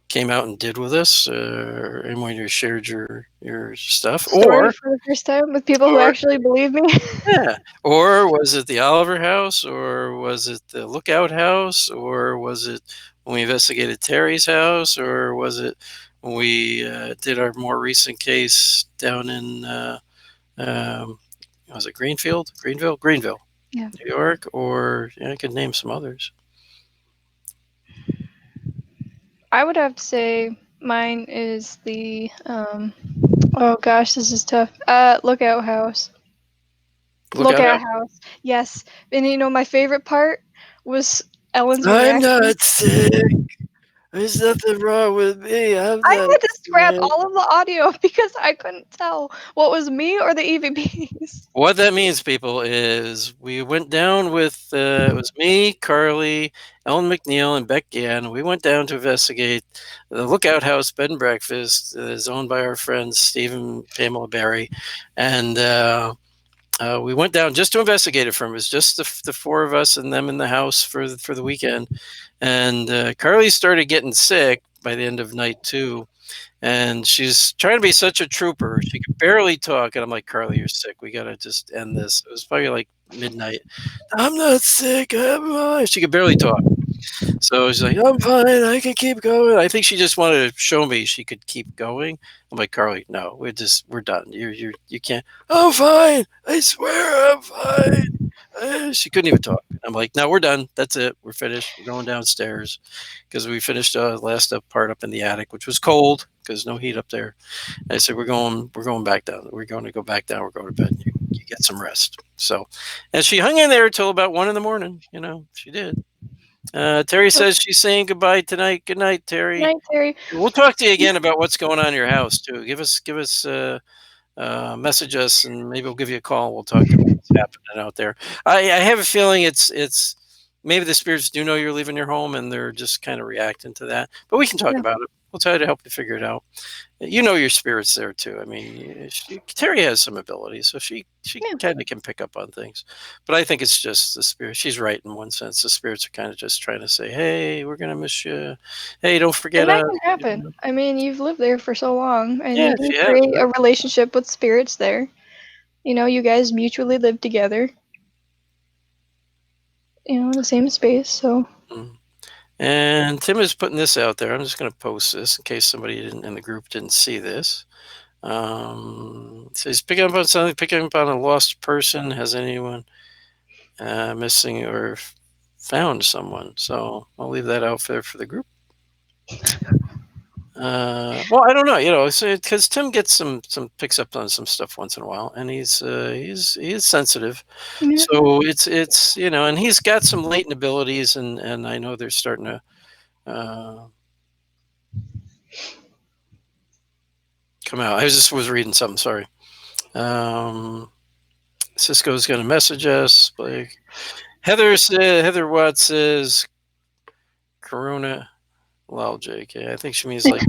came out and did with us, and when you shared your stuff, or for the first time with people who actually believe me. Yeah, or was it the Oliver House, or was it the Lookout House, or was it when we investigated Terry's house, or was it when we did our more recent case down in was it Greenville, Yeah. New York, or I could name some others. I would have to say mine is the oh gosh, this is tough. Lookout House. Lookout House. Yes. And my favorite part was Ellen's reaction. I'm not sick. There's nothing wrong with me. I had to scrap all of the audio because I couldn't tell what was me or the EVPs. What that means, people, is we went down with it was me, Carly, Ellen McNeil, and Beck Gann. We went down to investigate the Lookout House bed and breakfast that is owned by our friends Stephen, Pamela Barry, and we went down just to investigate it. It was just the four of us and them in the house for the weekend. And Carly started getting sick by the end of night 2. And she's trying to be such a trooper. She could barely talk. And I'm like, Carly, you're sick. We got to just end this. It was probably like midnight. I'm not sick. She could barely talk. So she's like, I'm fine. I can keep going. I think she just wanted to show me she could keep going. I'm like, Carly, no, we're done. You can't. I'm fine. I swear I'm fine. She couldn't even talk. I'm like, no, we're done. That's it. We're finished. We're going downstairs because we finished last part up in the attic, which was cold because no heat up there. I said, we're going back down. We're going to go back down. We're going to bed. You get some rest. So, and she hung in there till about 1 a.m. She did. Terry Oh, says she's saying goodbye tonight. Good night, good Terry. night, Terry. We'll talk to you again about what's going on in your house too. Give us message us, and maybe we'll give you a call. We'll talk about what's happening out there. I have a feeling it's maybe the spirits do know you're leaving your home, and they're just kind of reacting to that. But we can talk Yeah. about it. We'll try to help you figure it out. You know your spirit's there too. I mean, Terry has some abilities, so she Yeah. kind of can pick up on things. But I think it's just the spirit. She's right in one sense. The spirits are kind of just trying to say, "Hey, we're gonna miss you. Hey, don't forget And that us." can happen. I mean, you've lived there for so long, and Yeah, you do she has, create right? a relationship with spirits there. You know, you guys mutually live together, in the same space, so. Mm. And Tim is putting this out there. I'm just going to post this in case somebody in the group didn't see this. So he's picking up on something, picking up on a lost person. Has anyone missing or found someone? So I'll leave that out there for the group. Well, I don't know, because Tim gets some picks up on some stuff once in a while, and he is sensitive. Yeah. So it's and he's got some latent abilities, and I know they're starting to come out. I was reading something. Sorry. Cisco's going to message us. Like Heather Watts says Corona. Well, JK. I think she means like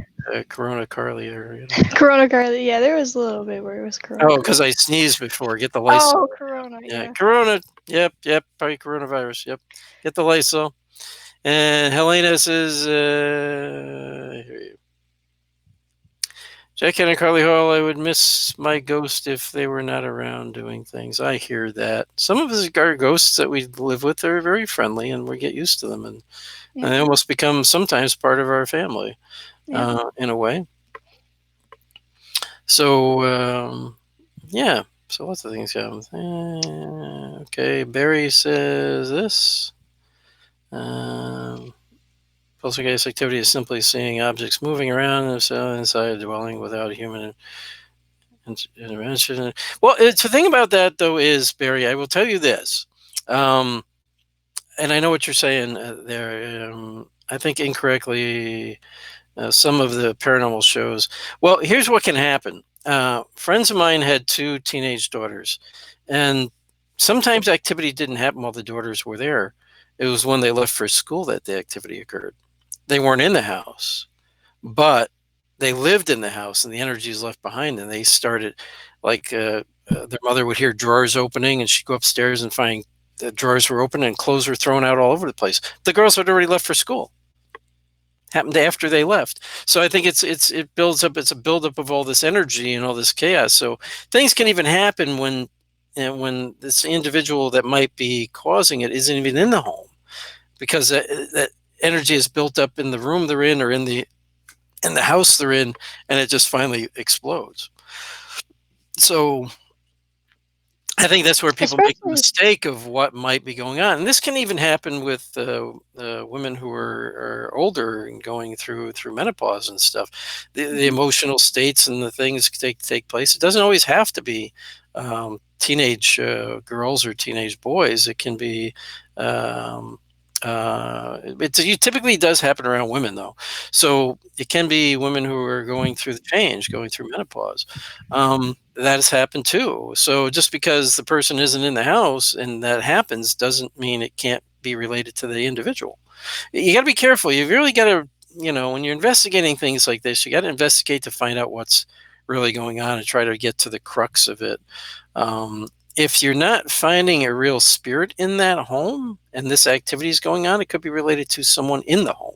Corona Carly or. Corona Carly. Yeah, there was a little bit where it was Corona Oh, Carly. because I sneezed before. Get the Lysol. Oh, Corona. Yeah, Yeah. Corona. Yep. Probably coronavirus. Yep. Get the Lysol. And Helena says, I hear you. Jack and Carly Hall, I would miss my ghost if they were not around doing things. I hear that. Some of our ghosts that we live with are very friendly, and we get used to them, and Yeah. they almost become sometimes part of our family, Yeah. in a way. So, yeah. So lots of things happen. Okay, Barry says this. Poltergeist activity is simply seeing objects moving around inside a dwelling without human intervention. Well, the thing about that, though, is, Barry, I will tell you this. And I know what you're saying there. I think incorrectly some of the paranormal shows. Well, here's what can happen. Friends of mine had two teenage daughters, and sometimes activity didn't happen while the daughters were there. It was when they left for school that the activity occurred. They weren't in the house, but they lived in the house, and the energy is left behind. And they started, like, their mother would hear drawers opening, and she'd go upstairs and find the drawers were open and clothes were thrown out all over the place. The girls had already left for school. Happened after they left. So I think it builds up. It's a buildup of all this energy and all this chaos. So things can even happen when this individual that might be causing it isn't even in the home, because that energy is built up in the room they're in, or in the house they're in, and it just finally explodes. So I think that's where people make the Especially. mistake of what might be going on, and this can even happen with women who are older and going through menopause and stuff. The emotional states and the things take place. It doesn't always have to be teenage girls or teenage boys. It can be. It typically does happen around women, though. So it can be women who are going through the change, going through menopause. That has happened too. So just because the person isn't in the house and that happens doesn't mean it can't be related to the individual. You got to be careful. You've really got to, when you're investigating things like this, you got to investigate to find out what's really going on and try to get to the crux of it. If you're not finding a real spirit in that home and this activity is going on, it could be related to someone in the home.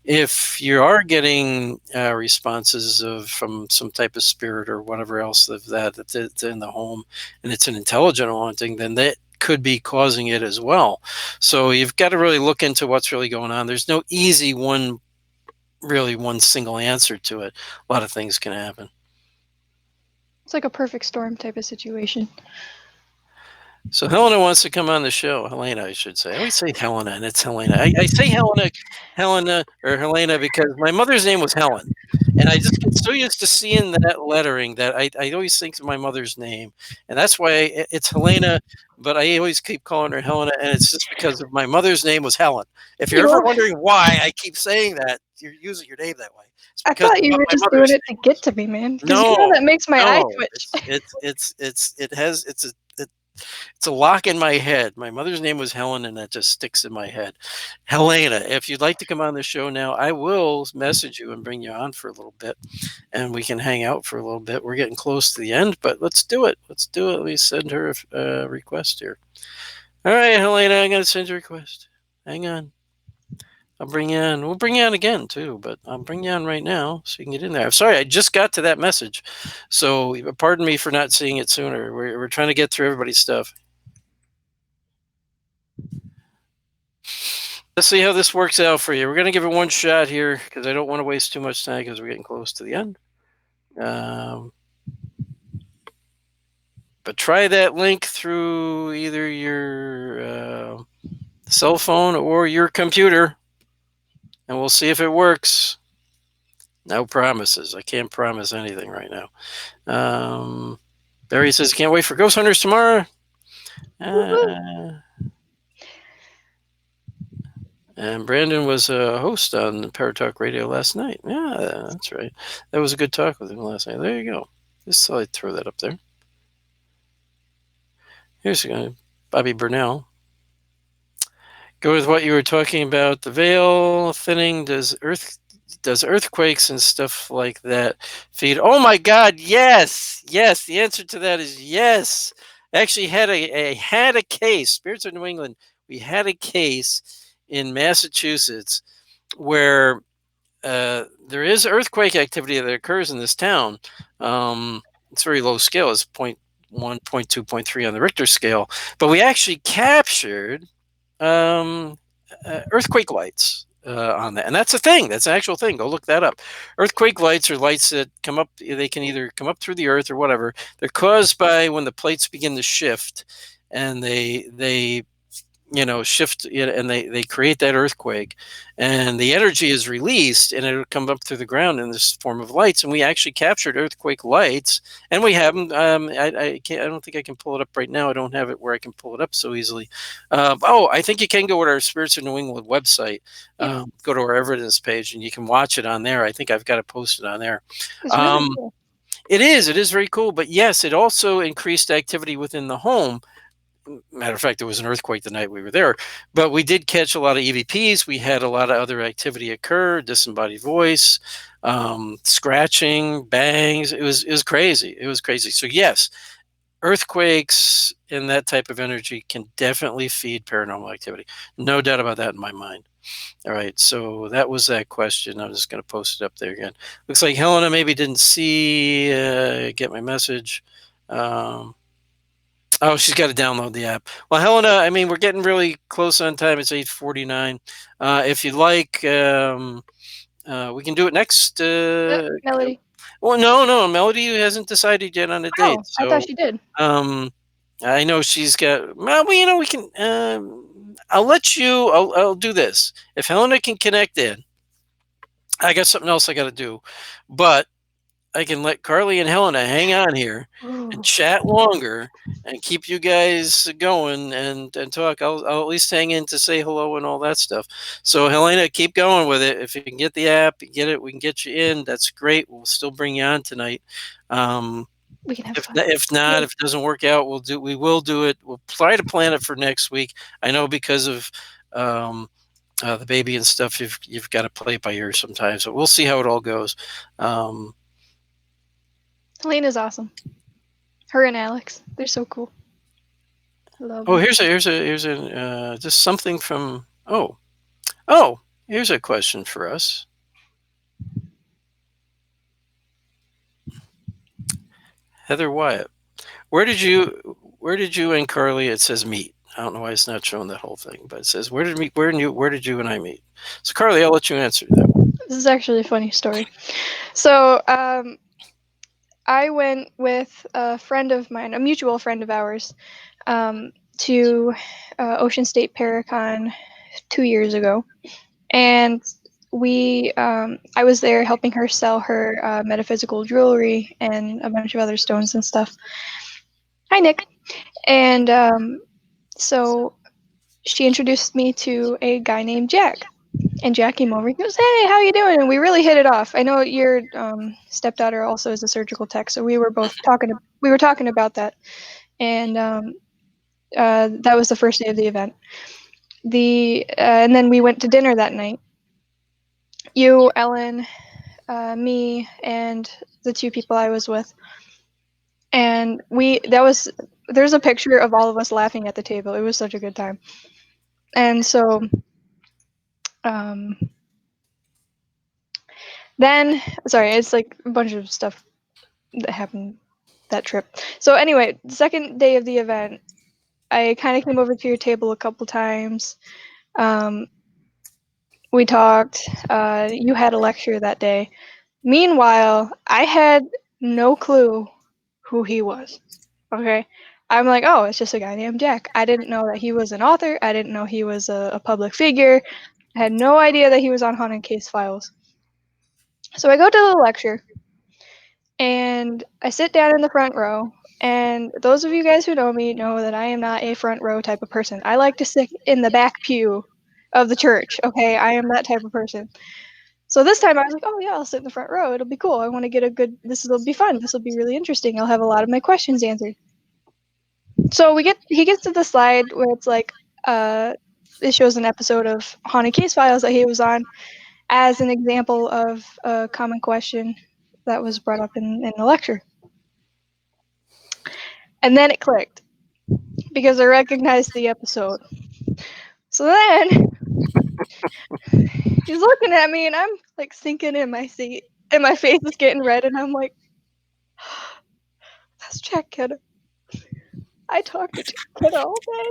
If you are getting responses from some type of spirit or whatever else that's in the home, and it's an intelligent haunting, then that could be causing it as well. So you've got to really look into what's really going on. There's no easy one single answer to it. A lot of things can happen. It's like a perfect storm type of situation. So Helena wants to come on the show. Helena, I should say. I always say Helena, and it's Helena. I say Helena or Helena because my mother's name was Helen, and I just get so used to seeing that lettering that I always think of my mother's name, and that's why it's Helena. but I always keep calling her Helena, and it's just because of my mother's name was Helen. If you're ever You, wondering why I keep saying that, you're using your name that way. It's I because thought of you what were my just doing mother's it to name get was. to me, man. Because No, that makes my eye no, twitch. it's a lock in my head. My mother's name was Helen, and that just sticks in my head. Helena, if you'd like to come on the show now, I will message you and bring you on for a little bit, and we can hang out for a little bit. We're getting close to the end, but let's do it. Let's do it. Let me send her a request here. All right, Helena, I'm going to send you a request. Hang on. I'll bring you on. We'll bring you on again too, but I'll bring you on right now so you can get in there. I'm sorry, I just got to that message, so pardon me for not seeing it sooner. We're trying to get through everybody's stuff. Let's see how this works out for you. We're gonna give it one shot here because I don't want to waste too much time because we're getting close to the end. But try that link through either your cell phone or your computer, and we'll see if it works. No promises. I can't promise anything right now. Barry says, can't wait for Ghost Hunters tomorrow. And Brandon was a host on Paratalk Radio last night. Yeah, that's right. That was a good talk with him last night. There you go. Just thought I'd throw that up there. Here's Bobby Burnell. Go with what you were talking about. The veil thinning. Does earthquakes and stuff like that feed? Oh my God! Yes. The answer to that is yes. Actually, had a case. Spirits of New England. We had a case in Massachusetts where there is earthquake activity that occurs in this town. It's very low scale. It's 0.1, 0.2, 0.3 on the Richter scale. But we actually captured earthquake lights on that. And that's a thing. That's an actual thing. Go look that up. Earthquake lights are lights that come up. They can either come up through the earth or whatever. They're caused by when the plates begin to shift, and they shift and they create that earthquake, and the energy is released and it'll come up through the ground in this form of lights. And we actually captured earthquake lights, and we have them. I don't think I can pull it up right now. I don't have it where I can pull it up so easily. I think you can go to our Spirits of New England website. Go to our evidence page and you can watch it on there. I think I've got it posted on there. It's really cool. It is very cool. But yes, it also increased activity within the home. Matter of fact, there was an earthquake the night we were there, but we did catch a lot of EVPs. We had a lot of other activity occur, disembodied voice, scratching, bangs. It was crazy. It was crazy. So yes, earthquakes and that type of energy can definitely feed paranormal activity. No doubt about that in my mind. All right, so that was that question. I'm just going to post it up there again. Looks like Helena maybe didn't get my message. Oh, she's got to download the app. Well, Helena, I mean, we're getting really close on time. It's 8:49. If you'd like, we can do it next. Melody. Well, no, Melody hasn't decided yet on a date. I thought So, she did. I know she's got. Well, we can. I'll let you. I'll do this. If Helena can connect in, I got something else I got to do, but I can let Carly and Helena hang on here and chat longer and keep you guys going and talk. I'll at least hang in to say hello and all that stuff. So Helena, keep going with it. If you can get the app, get it, we can get you in. That's great. We'll still bring you on tonight. We can have fun. If not, if it doesn't work out, we will do it. We'll try to plan it for next week. I know because of the baby and stuff, you've got to play it by ear sometimes. So we'll see how it all goes. Helena's awesome. Her and Alex, they're so cool. Love Oh, them. here's a just something from here's a question for us. Heather Wyatt, where did you and Carly? It says meet. I don't know why it's not showing that whole thing, but it says where did you and I meet? So Carly, I'll let you answer that one. This is actually a funny story. So I went with a friend of mine, a mutual friend of ours, to Ocean State Paracon 2 years ago, and I was there helping her sell her metaphysical jewelry and a bunch of other stones and stuff. Hi, Nick. And So she introduced me to a guy named Jack. And Jack came over. He goes, "Hey, how you doing?" And we really hit it off. I know your stepdaughter also is a surgical tech, so we were both talking. We were talking about that, and that was the first day of the event. And then we went to dinner that night. You, Ellen, me, and the two people I was with. And there's a picture of all of us laughing at the table. It was such a good time. And so um, then, sorry, it's like a bunch of stuff that happened that trip. So anyway, the second day of the event, I kind of came over to your table a couple times. We talked. You had a lecture that day. Meanwhile, I had no clue who he was. Okay. I'm like, oh, it's just a guy named Jack. I didn't know that he was an author. I didn't know he was a public figure. I had no idea that he was on Haunted Case Files. So I go to the lecture, and I sit down in the front row. And those of you guys who know me know that I am not a front row type of person. I like to sit in the back pew of the church. Okay, I am that type of person. So this time I was like, oh yeah, I'll sit in the front row. It'll be cool. I want to get a good. This will be fun. This will be really interesting. I'll have a lot of my questions answered. So he gets to the slide where it's like it shows an episode of Haunted Case Files that he was on as an example of a common question that was brought up in the lecture. And then it clicked because I recognized the episode. So then he's looking at me and I'm like sinking in my seat and my face is getting red and I'm like, that's Jack Kenna. I talked to Jack Kenna all day.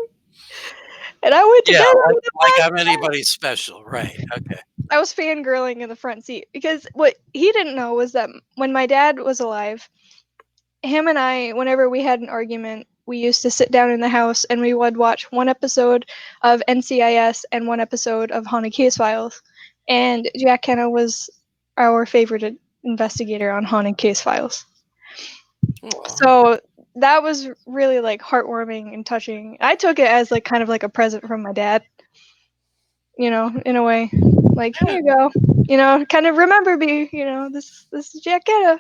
And I went to Yeah, bed on the like back I'm anybody special, right? Okay. I was fangirling in the front seat because what he didn't know was that when my dad was alive, him and I, whenever we had an argument, we used to sit down in the house and we would watch one episode of NCIS and one episode of Haunted Case Files. And Jack Kenna was our favorite investigator on Haunted Case Files. Aww. So that was really like heartwarming and touching. I took it as like kind of like a present from my dad, you know, in a way. Like, here you go. You know, kind of remember me, you know, this is Jack Kenna.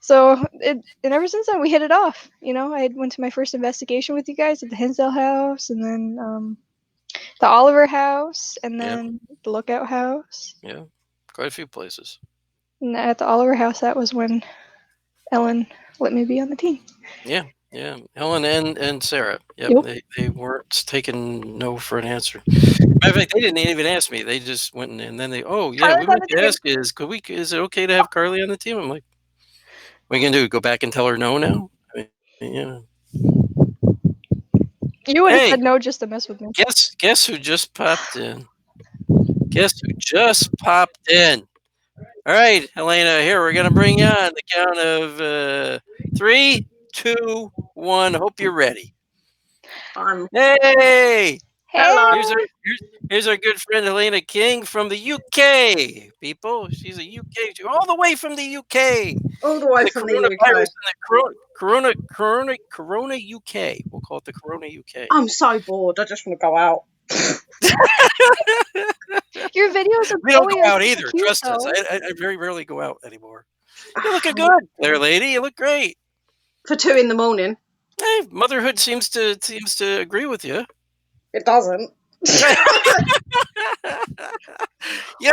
So and ever since then we hit it off. You know, I went to my first investigation with you guys at the Hinsdale house and then the Oliver house and then the Lookout house. Yeah. Quite a few places. And at the Oliver house that was when Ellen let me be on the team. Yeah. Yeah. Helen and Sarah. Yep. Yep. They weren't taking no for an answer. Matter of fact, they didn't even ask me. They just went and then they, oh yeah, Carly's we on meant the to team. ask is it okay to have Carly on the team? I'm like, what are you gonna do? Go back and tell her no now? I mean, you know. You would have Hey, said no just to mess with me. guess who just popped in? Guess who just popped in? All right, Helena, here we're gonna bring you on the count of 3, 2, 1. Hope you're ready. Hey, Hey, here's our good friend Helena King from the UK. People, she's a UK, all the way from the UK. All the way The from the coronavirus UK. and the Corona UK. We'll call it the Corona UK. I'm so bored. I just want to go out. your videos of We don't Bowie go are out so either. cute, Trust us. though. I very rarely go out anymore. You're looking good there, lady. You look great. For 2 a.m. Hey, motherhood seems to agree with you. It doesn't. Yeah,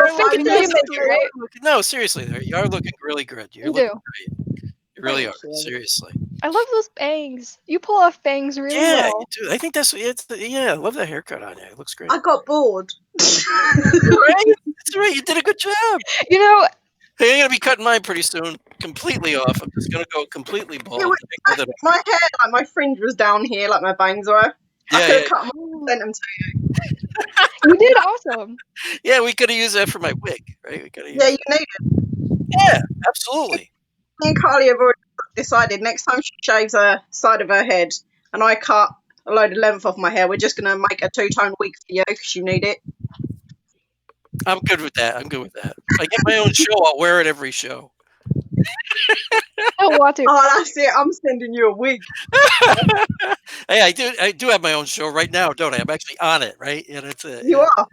no, seriously, there you are looking really good. You're You looking do. great. You really Thank are. you. Seriously. I love those bangs. You pull off bangs really Yeah, well. you do. I think yeah, I love that haircut on you. It looks great. I got bored. Right? That's right. You did a good job. You know, Hey, I'm gonna be cutting mine pretty soon, completely off. I'm just gonna go completely bald. My hair, like my fringe was down here, like my bangs were. I could have cut them, sent them to you. you did awesome. Yeah, we could have used that for my wig, right? We could have Yeah, used you need it. Yeah, absolutely. Me and Carly have already decided next time she shaves her side of her head and I cut a load of length off my hair, we're just going to make a two-tone wig for you because you need it. I'm good with that. If I get my own show, I'll wear it every show. don't want to. Oh, that's it. I'm sending you a wig. Hey, I do have my own show right now, don't I? I'm actually on it, right? Yeah, that's it. You Yeah. are.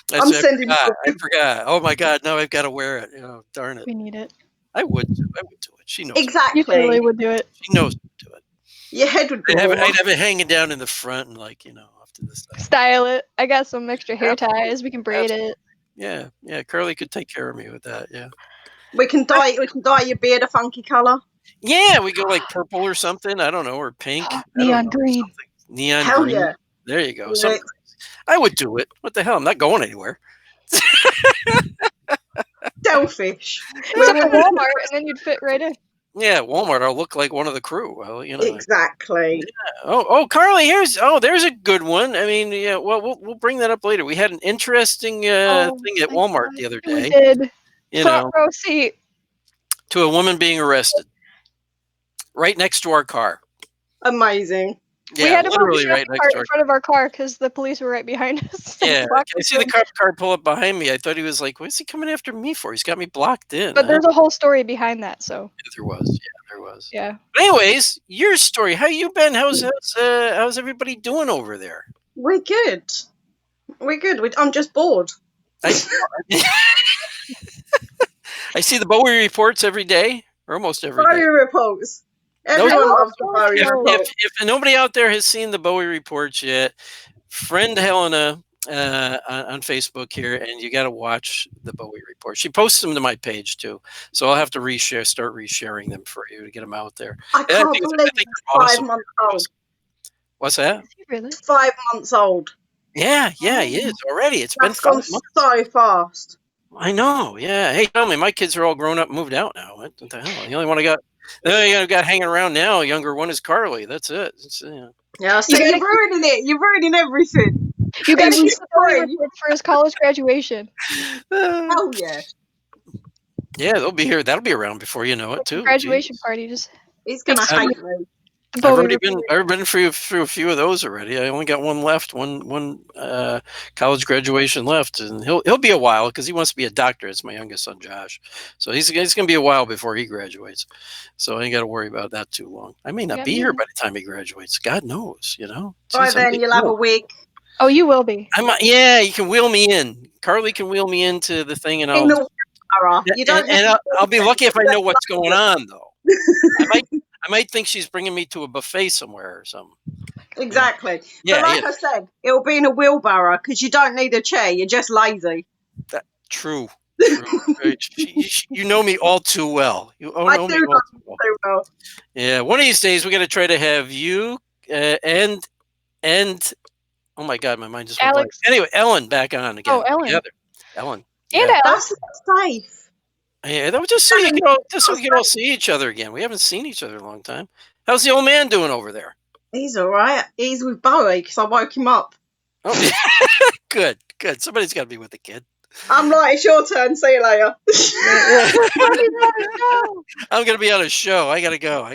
That's I'm it. sending you a I wig. forgot. Oh my God, now I've got to wear it. Oh, darn it. We need it. I would do it. She knows. You Exactly. totally would do it. She knows to do it. Your head would be I'd warmer. have it hanging down in the front and off to the side. Style it. I got some extra hair Absolutely. ties. We can braid it. Yeah. Carly could take care of me with that. Yeah. We can dye your beard a funky colour. Yeah, we go like purple or something. I don't know, or pink. I don't Neon know, green. something. Neon Hell green. yeah. There you go. Yeah. Something. I would do it. What the hell? I'm not going anywhere. Selfish. It's at the Walmart, and then you'd fit right in. Yeah, Walmart. I'll look like one of the crew. Well, Exactly. Oh, Carly, there's a good one. I mean, yeah. Well, we'll bring that up later. We had an interesting thing at Walmart the other We day. did. You Front know, row seat. to a woman being arrested right next to our car. Amazing. Yeah, We had to literally park right next to in our front of our car because the police were right behind us. Yeah, Blocked I us see the in. cop car pull up behind me. I thought he was like, "What's he coming after me for? He's got me blocked in." But there's a whole story behind that, so There was. Yeah, there was. yeah. But anyways, your story. How you been? How's everybody doing over there? We're good. I'm just bored. I see the Bowie reports every day, or almost every Bowie day. reports. Everyone loves the Bowie If, reports. if nobody out there has seen the Bowie reports yet, friend Helena on Facebook here, and you got to watch the Bowie report. She posts them to my page too, so I'll have to start resharing them for you to get them out there. I can't believe they're it's awesome. 5 months old. What's that? Is he really? 5 months old. Yeah, he is already. It's That's been gone 5 months. so fast. I know. Yeah. Hey, tell me, my kids are all grown up, and moved out now. What the hell? The only one I got hanging around now, younger one, is Carly. That's it. Yeah, so you're ruining it. You're ruining everything. You got to Even keep the Bowie spring. report for his college graduation. Hell yeah. Yeah, they'll be here. That'll be around before you know it too. Graduation Jeez. party, just He's gonna Big hate sweet. me. the I've Bowie report. been through a few of those already. I only got one left, one college graduation left, and he'll be a while because he wants to be a doctor. It's my youngest son, Josh, so he's gonna be a while before he graduates. So I ain't got to worry about that too long. I may not Yeah, be me here neither. by the time he graduates. God knows, By then you'll have a wig. Oh, you will be. Yeah, you can wheel me in. Carly can wheel me into the thing, and In the wheelbarrow. You don't I'll be lucky if I know what's going on, though. I might think she's bringing me to a buffet somewhere or something. Exactly. Yeah, but like I said, it'll be in a wheelbarrow because you don't need a chair. You're just lazy. True. You know me all too well. You I know do me all too well. so well. Yeah, one of these days we're gonna try to have you and oh my God, my mind just went blank. Alex. Anyway, Ellen back on again. Oh, Ellen. Together. Ellen. And Yeah. Alex. That's safe. Yeah, that was just so we can all see each other again. We haven't seen each other in a long time. How's the old man doing over there? He's all right. He's with Bowie because I woke him up. Oh, good. Somebody's got to be with the kid. I'm like, it's your turn. See you later. I'm gonna be on a show. I gotta go.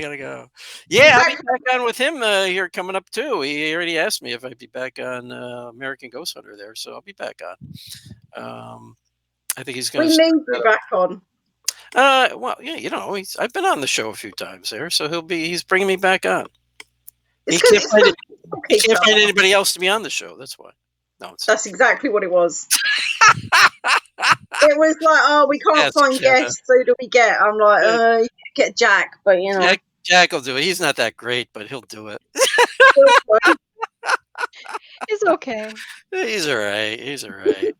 Yeah, I'll be back on with him here coming up too. He already asked me if I'd be back on American Ghost Hunter there, so I'll be back on. I think he's gonna. We need you back on. Well, yeah, I've been on the show a few times there, so he's bringing me back on. He can't find anybody else to be on the show. That's why. No, that's exactly what it was. It was like, oh, we can't find guests. Who do we get? I'm like, you get Jack, but you know, Jack will do it. He's not that great, but he'll do it. It's okay. He's all right. He's okay.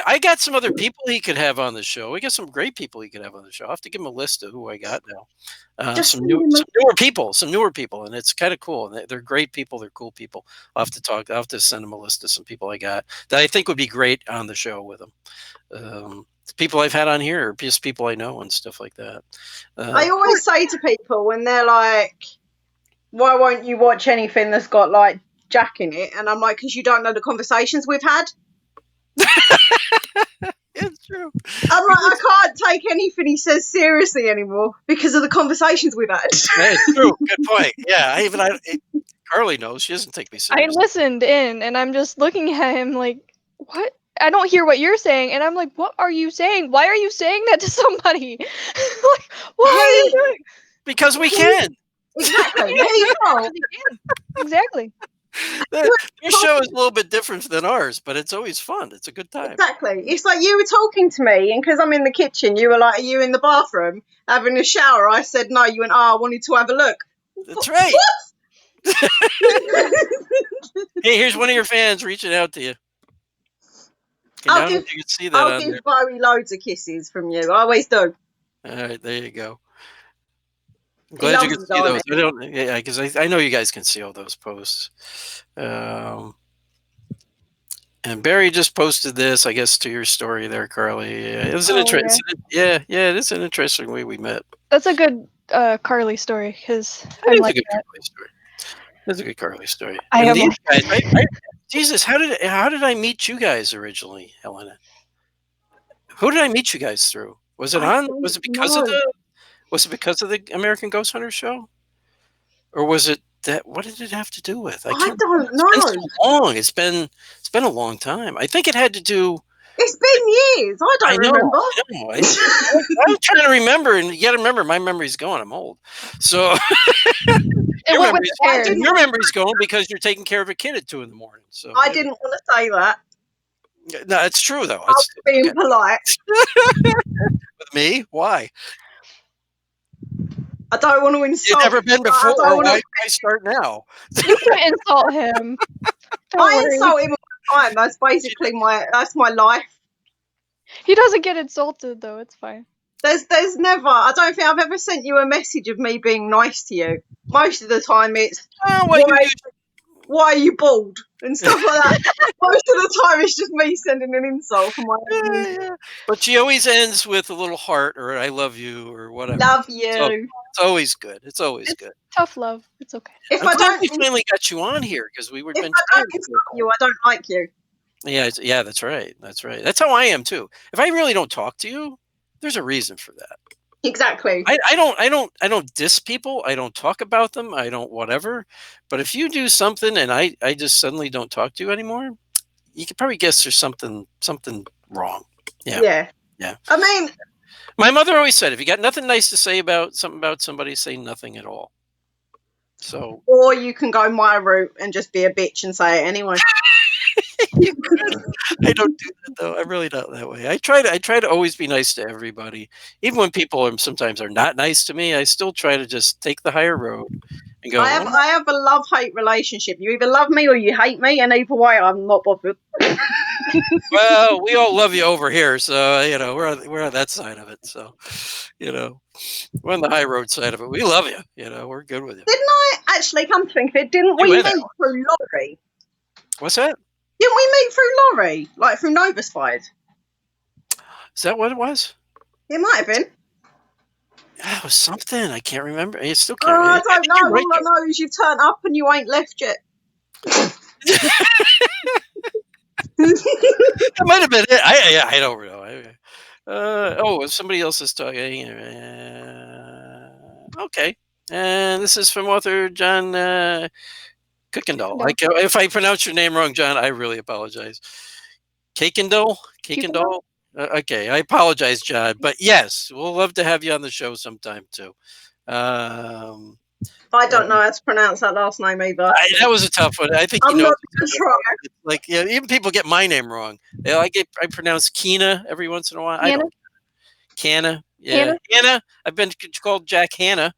I got some other people he could have on the show. We got some great people he could have on the show. I'll have to give him a list of who I got now. Some newer people, and it's kind of cool. And they're great people. They're cool people. I'll have to send him a list of some people I got that I think would be great on the show with him. People I've had on here, or just people I know and stuff like that. I always say to people when they're like, why won't you watch anything that's got like Jack in it? And I'm like, because you don't know the conversations we've had. It's true. I'm like, I can't take anything he says seriously anymore because of the conversations we've had. That's true. Good point. Yeah, Carly knows she doesn't take me seriously. I listened in, and I'm just looking at him like, what I don't hear what you're saying, and I'm like, what are you saying? Why are you saying that to somebody? Like, what are you doing? Because we can. Exactly. He thought Exactly. Your show is a little bit different than ours, but it's always fun. It's a good time. exactly. It's like you were talking to me, and because I'm in the kitchen, you were like, "Are you in the bathroom having a shower?" I said, "No." You went, "Oh, I wanted to have a look." That's right. Hey, here's one of your fans reaching out to you. Okay, I'll now give- you can see that I'll on there. give Bowie loads of kisses from you. I always do. All right, there you go. I'm He glad you loves can his see those. diamond. I don't, yeah, because I know you guys can see all those posts. And Barry just posted this, I guess, to your story there, Carly. Yeah, it was an interesting. Yeah, it is an interesting way we met. That's a good Carly story, because It I'm is a like good that. Carly story. That's a good Carly story. I And am these guys, Jesus, how did I meet you guys originally, Helena? Who did I meet you guys through? Was it because of No. the American Ghost Hunter show? Or was it that? What did it have to do with? I can't don't remember. It's been know. so long. It's been a long time. I think it had to do. It's been years. I don't remember. I know. I'm trying to remember, and you got to remember, my memory's going. I'm old, so It went with the hair. your memory's going because you're taking care of a kid at 2 a.m. So I didn't want to say that. No, it's true though. I was being polite. With me, why? I don't want to insult. You've never been before. Why start now? You can insult him. I insult him all the time. That's basically that's my life. He doesn't get insulted though. It's fine. There's never. I don't think I've ever sent you a message of me being nice to you. Most of the time, it's why are you bald and stuff like that. Most of the time, it's just me sending an insult for my own. Yeah. But she always ends with a little heart or "I love you" or whatever. Love you. So it's always good. It's always good. Tough love. It's okay. If I'm glad we finally got you on here because we were. If I don't insult you, I don't like you. Yeah, that's right. That's right. That's how I am too. If I really don't talk to you, there's a reason for that. Exactly. I don't diss people. I don't talk about them. I don't whatever. But if you do something and I just suddenly don't talk to you anymore, you could probably guess there's something wrong. Yeah. I mean, my mother always said, if you got nothing nice to say about somebody, say nothing at all. So, or you can go my route and just be a bitch and say it anyway. I don't do that though. I'm really not that way. I try to always be nice to everybody, even when people sometimes are not nice to me. I still try to just take the higher road and go. I have a love-hate relationship. You either love me or you hate me, and either way, I'm not bothered. Well, we all love you over here, so we're on that side of it. So, we're on the high road side of it. We love you. We're good with you. Didn't I actually come to think of it? Didn't we meet through Laurie? What's that? Didn't we meet through Laurie, like through Nova S.P.I.R.I.T.S? Is that what it was? It might have been. It was something. I can't remember. I still Oh, can't. I don't know. All I know is you've turned up and you ain't left yet. That might have been it. I don't know. Somebody else is talking. Okay. And this is from author John Kuykendall. If I pronounce your name wrong, John, I really apologize. Kuykendall? Okay, I apologize, John. But yes, we'll love to have you on the show sometime too. I don't know how to pronounce that last name either. That was a tough one. I think I'm not going to try. Like, even people get my name wrong. I pronounce Kenna every once in a while. Kenna? Kenna. Yeah. Kenna. I've been called Jack Hanna.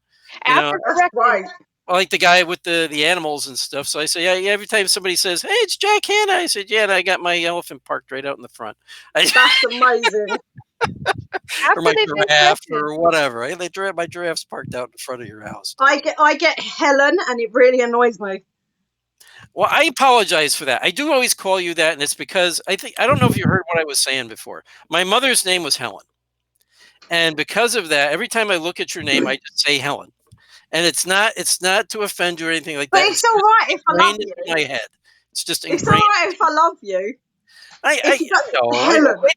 That's right. I like the guy with the animals and stuff. So I say, yeah, every time somebody says, "Hey, it's Jack Hanna," I said, "Yeah, and I got my elephant parked right out in the front." That's amazing. Or my giraffe or whatever. My giraffe's parked out in front of your house. I get Helen, and it really annoys me. Well, I apologize for that. I do always call you that, and it's because I don't know if you heard what I was saying before. My mother's name was Helen. And because of that, every time I look at your name, I just say Helen. And it's not to offend you or anything like that. But it's all right if I love you. In my head. It's just ingrained. It's all right if I love you. I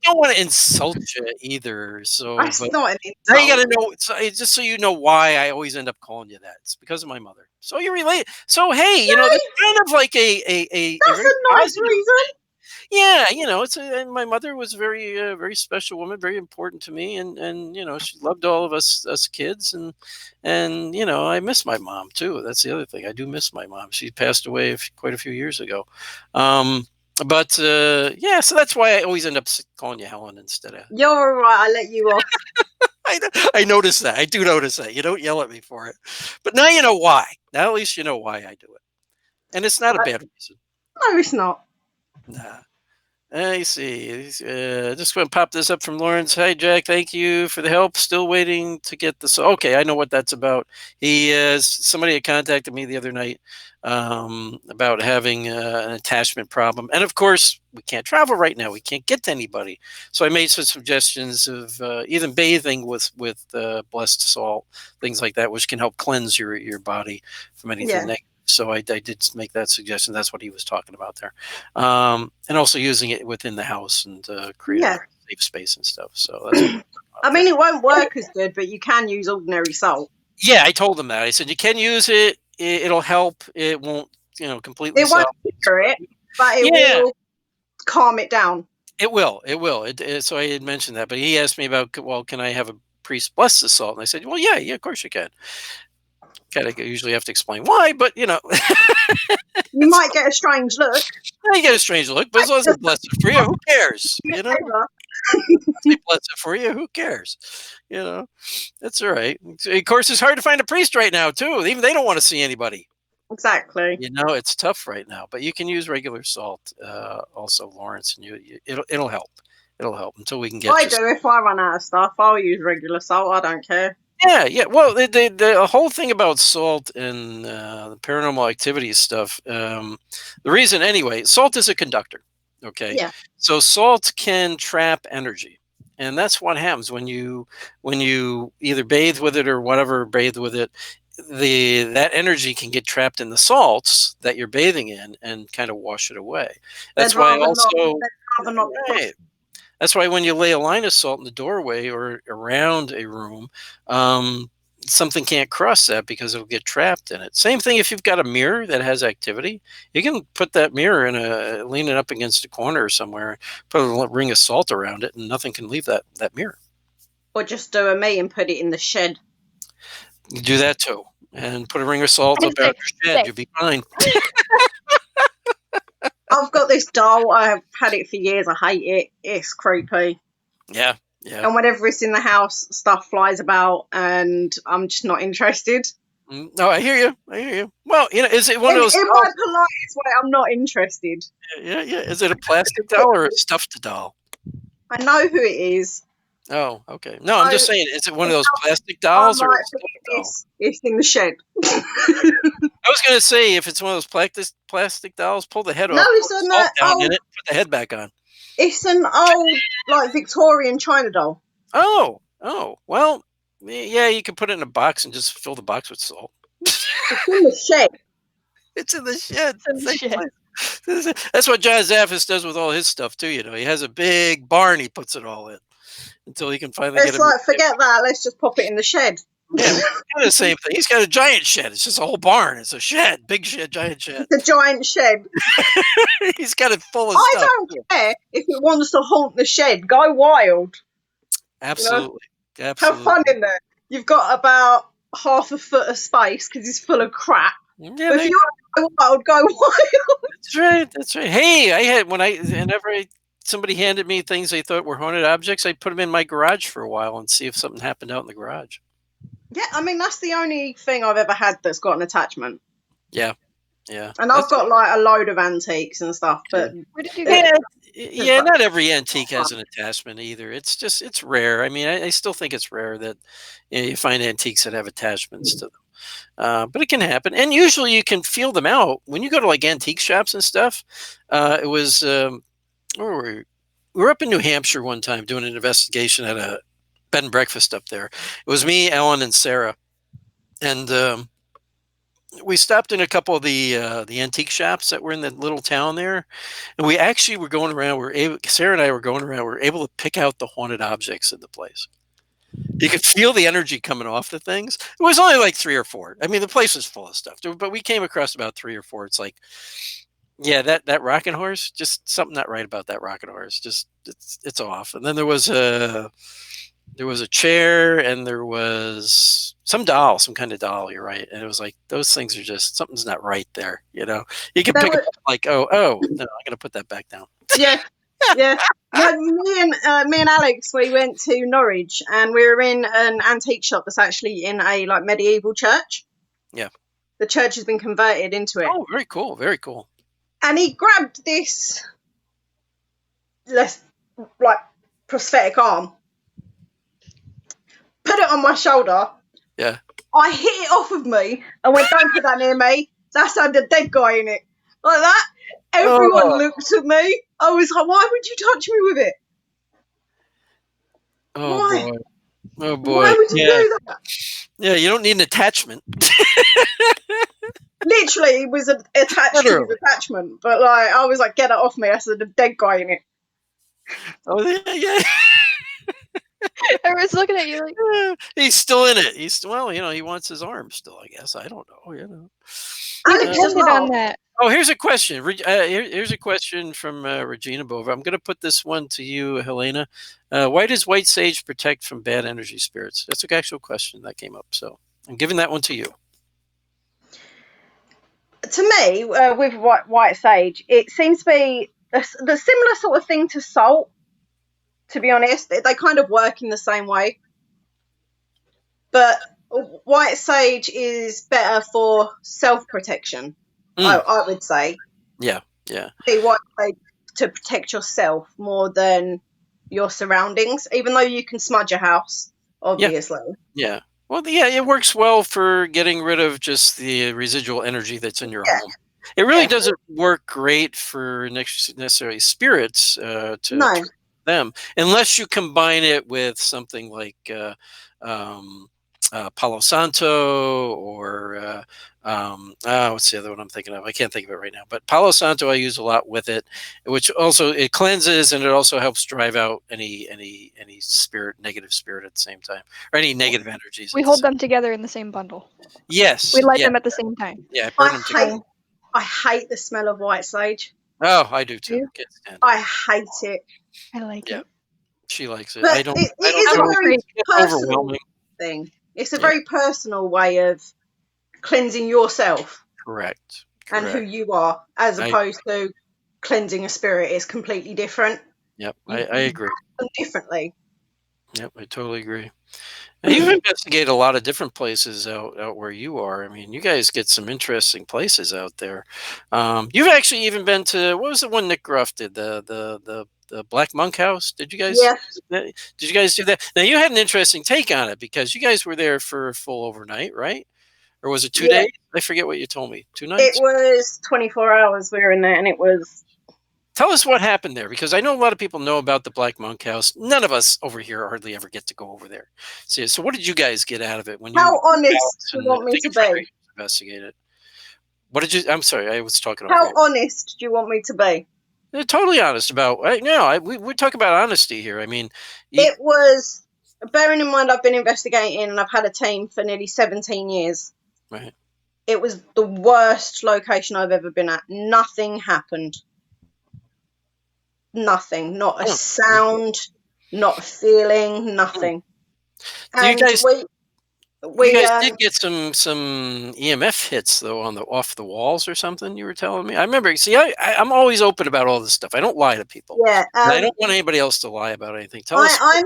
don't want to insult you either. So that's not an insult. Now you got to know. Just so you know why I always end up calling you that. It's because of my mother. So you're related. So hey, that's kind of like a that's a nice reason. Yeah, it's and my mother was very very special woman, very important to me, and she loved all of us kids, and I miss my mom too. That's the other thing. I do miss my mom. She passed away quite a few years ago. Um, but yeah, so that's why I always end up calling you Helen instead of. You're all right. I let you off. I notice that. I do notice that. You don't yell at me for it. But now you know why. Now at least you know why I do it. And it's not a bad reason. No, it's not. Nah. I see. Just going to pop this up from Lawrence. Hi, Jack. Thank you for the help. Still waiting to get this. Okay, I know what that's about. Somebody had contacted me the other night about having an attachment problem, and of course, we can't travel right now. We can't get to anybody. So I made some suggestions of even bathing with blessed salt, things like that, which can help cleanse your body from anything negative. So I did make that suggestion. That's what he was talking about there. And also using it within the house and create a safe space and stuff. So that's I mean, it won't work as good, but you can use ordinary salt. Yeah, I told him that. I said, you can use it. It'll help. It won't, completely It won't cure it, but it will calm it down. It will. It will. So I had mentioned that. But he asked me about, well, can I have a priest bless the salt? And I said, well, yeah, of course you can. Usually have to explain why, but you might get a strange look. You get a strange look, but as long as they bless it for you, who cares? They bless it for you, who cares? That's all right. Of course, it's hard to find a priest right now too. Even they don't want to see anybody. Exactly. It's tough right now, but you can use regular salt. Also, Lawrence, and it'll help. It'll help until we can get. If I run out of stuff, I'll use regular salt. I don't care. Yeah. Well, the whole thing about salt and the paranormal activity stuff. The reason, anyway, salt is a conductor. Okay. Yeah. So salt can trap energy, and that's what happens when you either bathe with it or whatever bathe with it. That energy can get trapped in the salts that you're bathing in and kind of wash it away. That's why right. That's why when you lay a line of salt in the doorway or around a room, something can't cross that because it'll get trapped in it. Same thing if you've got a mirror that has activity. You can put that mirror lean it up against a corner or somewhere, put a ring of salt around it, and nothing can leave that mirror. Or just do me and put it in the shed. You do that too. And put a ring of salt up out your shed. You'll be fine. I've got this doll. I've had it for years. I hate it. It's creepy. Yeah. And whenever it's in the house, stuff flies about, and I'm just not interested. No, I hear you. Well, is it one of those? In my politest way, I'm not interested. Yeah. Is it a plastic doll or a stuffed doll? I know who it is. Oh, okay. No, I'm just saying, is it one of those plastic dolls? It's in the shed. I was going to say, if it's one of those plastic dolls, pull the head off. No, it's an old, in it, put the head back on. It's an old, Victorian China doll. Oh, well, yeah, you can put it in a box and just fill the box with salt. It's in the shed. It's in the shed. That's what John Zaffis does with all his stuff, too. He has a big barn he puts it all in until he can finally get it. Forget that. Let's just pop it in the shed. Yeah, the same thing. He's got a giant shed. It's just a whole barn. It's a shed, big shed, giant shed. It's a giant shed. He's got it full of stuff. I don't care if it wants to haunt the shed. Go wild. Absolutely. Have fun in there. You've got about half a foot of space because it's full of crap. Yeah, if you want to go wild. That's right. Hey, whenever somebody handed me things they thought were haunted objects, I'd put them in my garage for a while and see if something happened out in the garage. Yeah, I mean, that's the only thing I've ever had that's got an attachment. Yeah. And I've got a load of antiques and stuff, but where did you get not every antique has an attachment either. It's rare. I mean, I still think it's rare that you find antiques that have attachments to them. But it can happen, and usually you can feel them out when you go to antique shops and stuff. It was we were up in New Hampshire one time doing an investigation at a bed and breakfast up there. It was me, Ellen, and Sarah, and we stopped in a couple of the antique shops that were in the little town there, and we actually were going around. Sarah and I were going around. We were able to pick out the haunted objects in the place. You could feel the energy coming off the things. It was only 3 or 4. I mean, the place was full of stuff, but we came across about 3 or 4. It's Yeah, that rocking horse, just something not right about that rocking horse. Just it's off. And then there was a chair, and there was some doll, some kind of doll. You're right, and it was like those things are just something's not right there. You know, you can pick up like no, I'm gonna put that back down. Yeah, yeah. Like me and Alex, we went to Norwich, and we were in an antique shop that's actually in a like medieval church. Yeah, the church has been converted into it. Oh, very cool, very cool. And he grabbed this, like prosthetic arm, put it on my shoulder. Yeah. I hit it off of me and went, "Don't put that near me. That's had a dead guy in it." Like that. Everyone looked at me. I was like, "Why would you touch me with it?" Oh, Why? boy. Oh, boy. Why would you do that? Yeah, you don't need an attachment. Literally, it was an attachment. But like, I was like, "Get it off me. That's a dead guy in it." Oh, yeah. I was looking at you like, he's still in it. He wants his arm still, I guess. I don't know, You depended on that. Oh, here's a question. Here's a question from Regina Bova. I'm going to put this one to you, Helena. Why does white sage protect from bad energy spirits? That's an actual question that came up. So I'm giving that one to you. To me, with white sage, it seems to be the similar sort of thing to salt. To be honest, they kind of work in the same way. But white sage is better for self-protection, I would say. Yeah. White sage to protect yourself more than your surroundings, even though you can smudge a house, obviously. Yeah. Well, yeah, it works well for getting rid of just the residual energy that's in your home. It really doesn't work great for necessarily spirits to them, unless you combine it with something like Palo Santo or what's the other one I'm thinking of? I can't think of it right now. But Palo Santo I use a lot with it, which also it cleanses and it also helps drive out any negative spirit at the same time, or any negative energies. We hold them together in the same bundle. Yes. We light them at the same time. Yeah, I hate the smell of white sage. Oh, I do too. I hate it. I like it. She likes it. But I don't. It is a very personal overwhelming thing. It's a very personal way of cleansing yourself. Correct. And who you are, as opposed to cleansing a spirit is completely different. Yep, I agree. Differently. Yep, I totally agree. And you've investigated a lot of different places out where you are. I mean, you guys get some interesting places out there. You've actually even been to, what was the one Nick Gruff did? The Black Monk House. Did you guys? Yeah. Did you guys do that? Now you had an interesting take on it because you guys were there for a full overnight, right? Or was it 2 days? I forget what you told me. 2 nights. It was 24 hours. We were in there, and it was. Tell us what happened there, because I know a lot of people know about the Black Monk House. None of us over here hardly ever get to go over there. So what did you guys get out of it when How honest do you want me to be? Investigate it. What did you? I'm sorry, I was talking. How honest do you want me to be? They're totally honest about. We talk about honesty here. I mean, it was. Bearing in mind, I've been investigating, and I've had a team for nearly 17 years. Right. It was the worst location I've ever been at. Nothing happened. Nothing. Not a sound. Not a feeling. Nothing. And you guys did get some EMF hits though off the walls or something. You were telling me. I remember. See, I'm always open about all this stuff. I don't lie to people. Yeah. I don't want anybody else to lie about anything. Tell us. I'm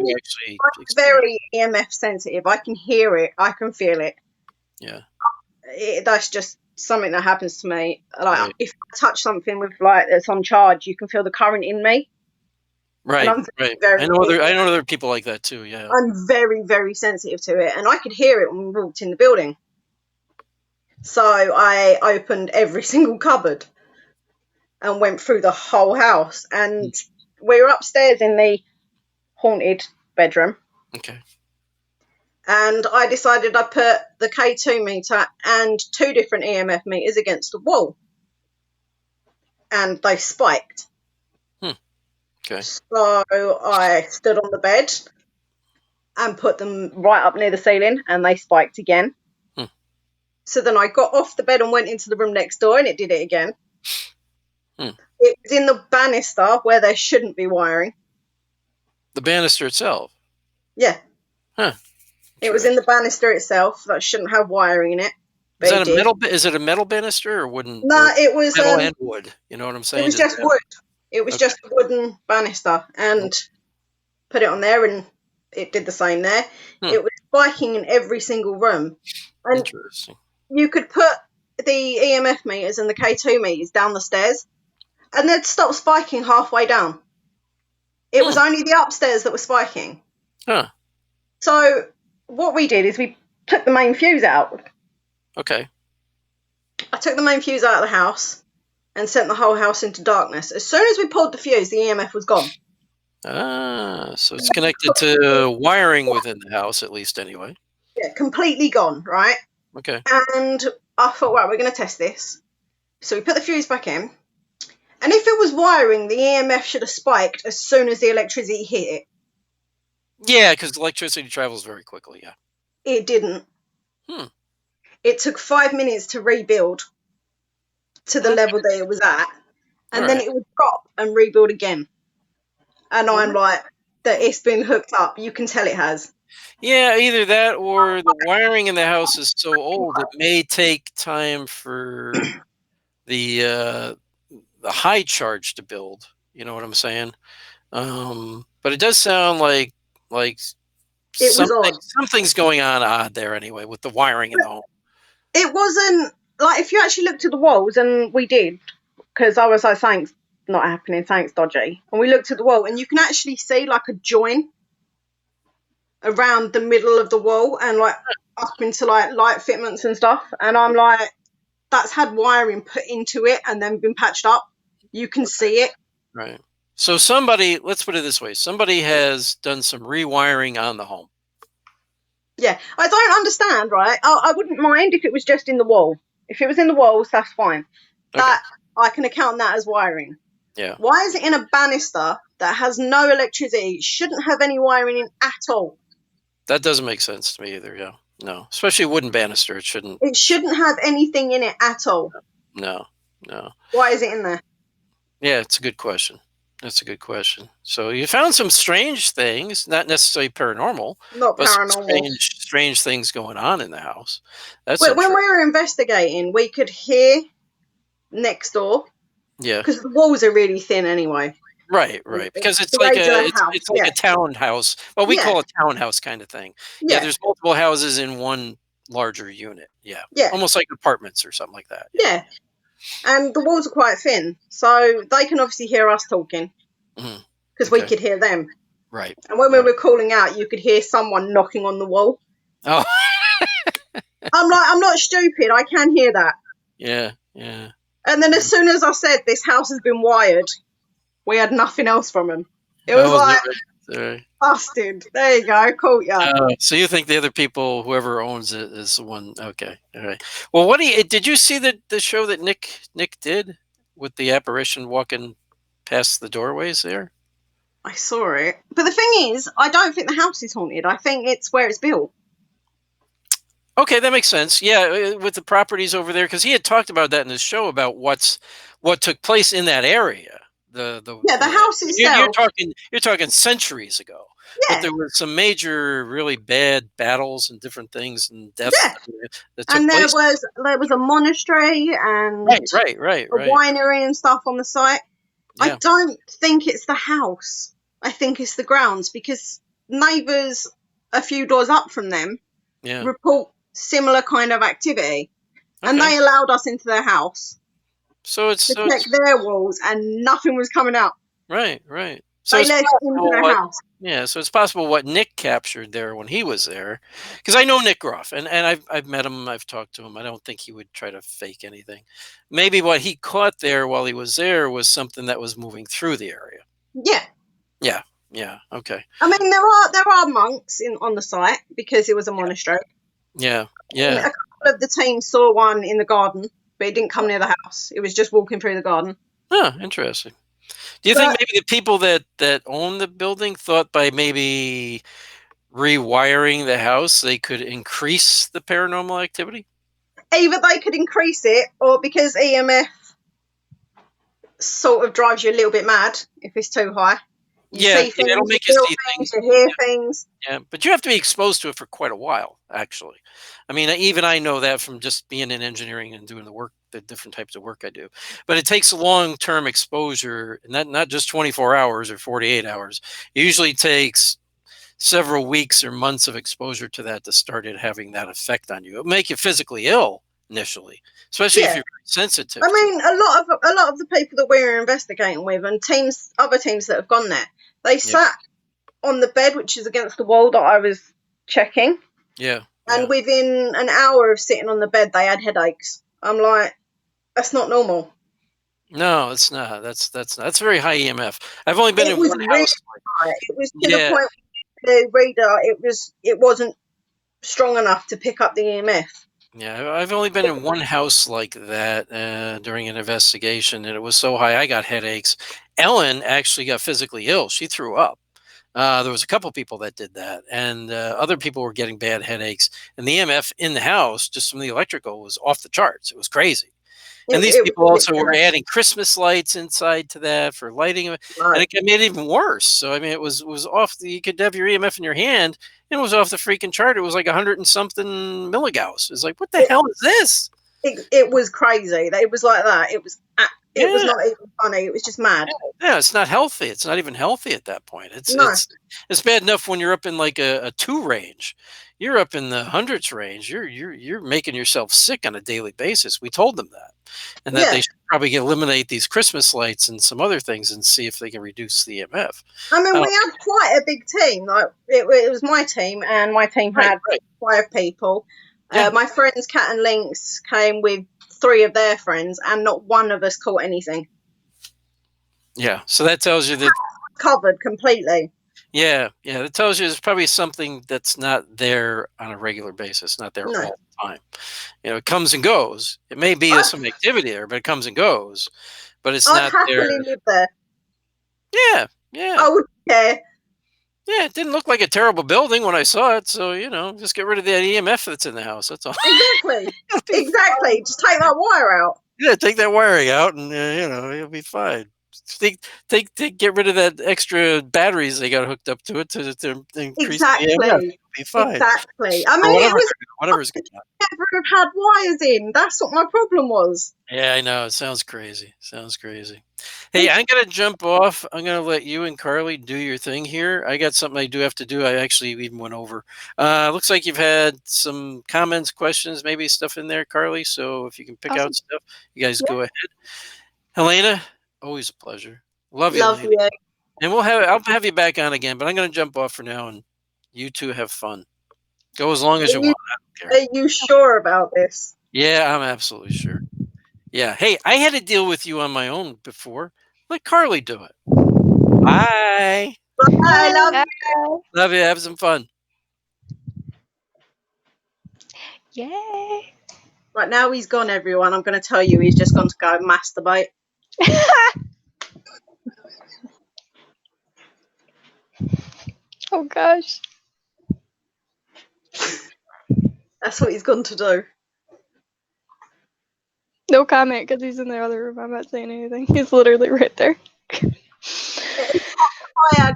very EMF sensitive. I can hear it. I can feel it. Yeah. That's just something that happens to me. Like if I touch something with that's on charge, you can feel the current in me. Right. I know other people like that too. Yeah. I'm very, very sensitive to it, and I could hear it when we walked in the building. So I opened every single cupboard and went through the whole house, and we were upstairs in the haunted bedroom. Okay. And I decided I'd put the K2 meter and 2 different EMF meters against the wall. And they spiked. Okay. So I stood on the bed and put them right up near the ceiling, and they spiked again. So then I got off the bed and went into the room next door, and it did it again. It was in the banister where there shouldn't be wiring. The banister itself? Yeah. Huh. It was in the banister itself that shouldn't have wiring in it. Is that a metal? Is it a metal banister or wooden? No, it was metal and wood. You know what I'm saying? It was just wood. It was just a wooden banister, and put it on there, and it did the same there. It was spiking in every single room. And interesting. You could put the EMF meters and the K2 meters down the stairs, and they'd stop spiking halfway down. It was only the upstairs that was spiking. Huh. So what we did is we took the main fuse out. Okay. I took the main fuse out of the house and sent the whole house into darkness. As soon as we pulled the fuse, the EMF was gone. Ah, so it's connected to wiring within the house, at least anyway. Yeah, completely gone, right? Okay. And I thought, well, we're going to test this. So we put the fuse back in. And if it was wiring, the EMF should have spiked as soon as the electricity hit it. Yeah, because electricity travels very quickly, yeah. It didn't. It took 5 minutes to rebuild to the level that it was at. And then it would drop and rebuild again. And I'm like, that it's been hooked up. You can tell it has. Yeah, either that or the wiring in the house is so old it may take time for the high charge to build. You know what I'm saying? But it does sound like something's going on odd there anyway with the wiring in the home. It wasn't like, if you actually looked at the walls, and we did, because I was like, something's not happening, something's dodgy. And we looked at the wall, and you can actually see like a join around the middle of the wall and like up into like light fitments and stuff. And I'm like, that's had wiring put into it and then been patched up. You can see it. Right. So somebody, let's put it this way, somebody has done some rewiring on the home. Yeah. I don't understand, right? I wouldn't mind if it was just in the wall. If it was in the walls, that's fine. That I can account that as wiring. Yeah. Why is it in a banister that has no electricity? It shouldn't have any wiring in at all. That doesn't make sense to me either, yeah. No. Especially a wooden banister, it shouldn't. It shouldn't have anything in it at all. No. Why is it in there? Yeah, it's a good question. That's a good question. So you found some strange things, not necessarily paranormal, Not but paranormal. strange things going on in the house. That's when we were investigating, we could hear next door. Yeah. Because the walls are really thin anyway. Right. Because it's like a townhouse. Well, we call it a townhouse kind of thing. Yeah. There's multiple houses in one larger unit. Yeah. Almost like apartments or something like that. Yeah. And the walls are quite thin, so they can obviously hear us talking because we could hear them. Right. And when we were calling out, you could hear someone knocking on the wall. Oh. I'm like, I'm not stupid. I can hear that. Yeah. And then as soon as I said this house has been wired, we had nothing else from them. It was like, busted. There you go. Cool, yeah. So you think the other people, whoever owns it, is the one? Okay, all right. Well, did you see the show that Nick did with the apparition walking past the doorways there? I saw it, but the thing is, I don't think the house is haunted. I think it's where it's built. Okay, that makes sense. Yeah, with the properties over there, because he had talked about that in his show about what took place in that area. The house itself. You're talking centuries ago. Yeah. But there were some major, really bad battles and different things and deaths that took place. There was a monastery and right. a winery and stuff on the site. Yeah. I don't think it's the house. I think it's the grounds, because neighbours a few doors up from them report similar kind of activity, and they allowed us into their house. To check their walls, and nothing was coming out. Right. So they let us into their house. Yeah, so it's possible what Nick captured there when he was there, because I know Nick Groff, and I've met him, I've talked to him. I don't think he would try to fake anything. Maybe what he caught there while he was there was something that was moving through the area. Yeah. Okay. I mean, there are monks on the site because it was a monastery. Yeah. And a couple of the team saw one in the garden, but it didn't come near the house. It was just walking through the garden. Oh, interesting. Do you think maybe the people that own the building thought by maybe rewiring the house they could increase the paranormal activity? Either they could increase it, or because EMF sort of drives you a little bit mad if it's too high. You see things, it'll you make you feel see things, things. you hear things. Yeah, but you have to be exposed to it for quite a while, actually. I mean, even I know that from just being in engineering and doing the different types of work I do. But it takes long-term exposure, and not just 24 hours or 48 hours. It usually takes several weeks or months of exposure to that to start it having that effect on you. It'll make you physically ill initially, especially if you're sensitive. I mean, a lot of the people that we're investigating with, and other teams that have gone there, they sat on the bed, which is against the wall that I was checking. Yeah. And within an hour of sitting on the bed, they had headaches. I'm like, that's not normal. No, it's not. That's very high EMF. I've only been in one house. It was to the point where the reader, it wasn't strong enough to pick up the EMF. Yeah, I've only been in one house like that during an investigation, and it was so high I got headaches. Ellen actually got physically ill. She threw up. There was a couple people that did that, and other people were getting bad headaches. And the EMF in the house, just from the electrical, was off the charts. It was crazy. And these people also were adding Christmas lights inside to that for lighting, and it made it even worse. So I mean, it was off. You could have your EMF in your hand, and it was off the freaking chart. It was like 100 and something milligauss. It's like, what the hell is this? It was crazy. It was like that. It was not even funny. It was just mad. Yeah, it's not healthy. It's not even healthy at that point. It's bad enough when you're up in like a 2 range. You're up in the hundreds range. You're making yourself sick on a daily basis. We told them that, and that they should probably eliminate these Christmas lights and some other things and see if they can reduce the EMF. I mean, we had quite a big team. Like it was my team, and my team had 5 people. My friends Cat and Lynx came with 3 of their friends, and not one of us caught anything. Yeah, so that tells you that covered completely. Yeah, that tells you there's probably something that's not there on a regular basis, not there all the time. You know, it comes and goes. It may be some activity there, but it comes and goes. But it's not there. I'd happily live there. Yeah. I wouldn't care. Yeah, it didn't look like a terrible building when I saw it. So, just get rid of that EMF that's in the house. That's all. Exactly. Just take that wire out. Yeah, take that wiring out and, you'll be fine. Get rid of that extra batteries they got hooked up to it to increase the EMF. It'll be fine. Exactly. I mean, whatever's going on. Never have had wires in. That's what my problem was. Yeah, I know. It sounds crazy. Hey, I'm going to jump off. I'm going to let you and Carly do your thing here. I got something I do have to do. I actually even went over. Looks like you've had some comments, questions, maybe stuff in there, Carly. So if you can pick out stuff, you guys go ahead. Helena, always a pleasure. Love you. And I'll have you back on again, but I'm going to jump off for now, and you two have fun. Go as long as you want. I don't care. Are you sure about this? Yeah, I'm absolutely sure. Yeah. Hey, I had to deal with you on my own before. Let Carly do it. Bye. Bye. Love you. Love you. Have some fun. Yay. Right, now he's gone, everyone. I'm going to tell you he's just gone to go masturbate. Oh, gosh. That's what he's gone to do. No comment, because he's in the other room. I'm not saying anything. He's literally right there. Viagra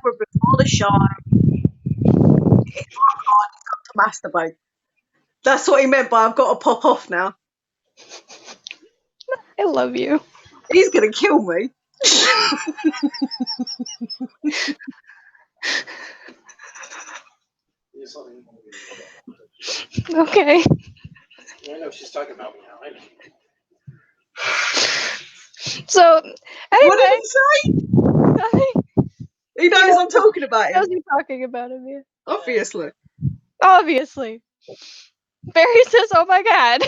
before the show. It's got to masturbate. That's what he meant by I've got to pop off now. I love you. He's going to kill me. Okay. Yeah, I know she's talking about me now. I know. So, anyway. What did he say? Nothing. He knows I'm talking about him. He knows you're talking about him, yeah. Obviously. Barry says, oh my god.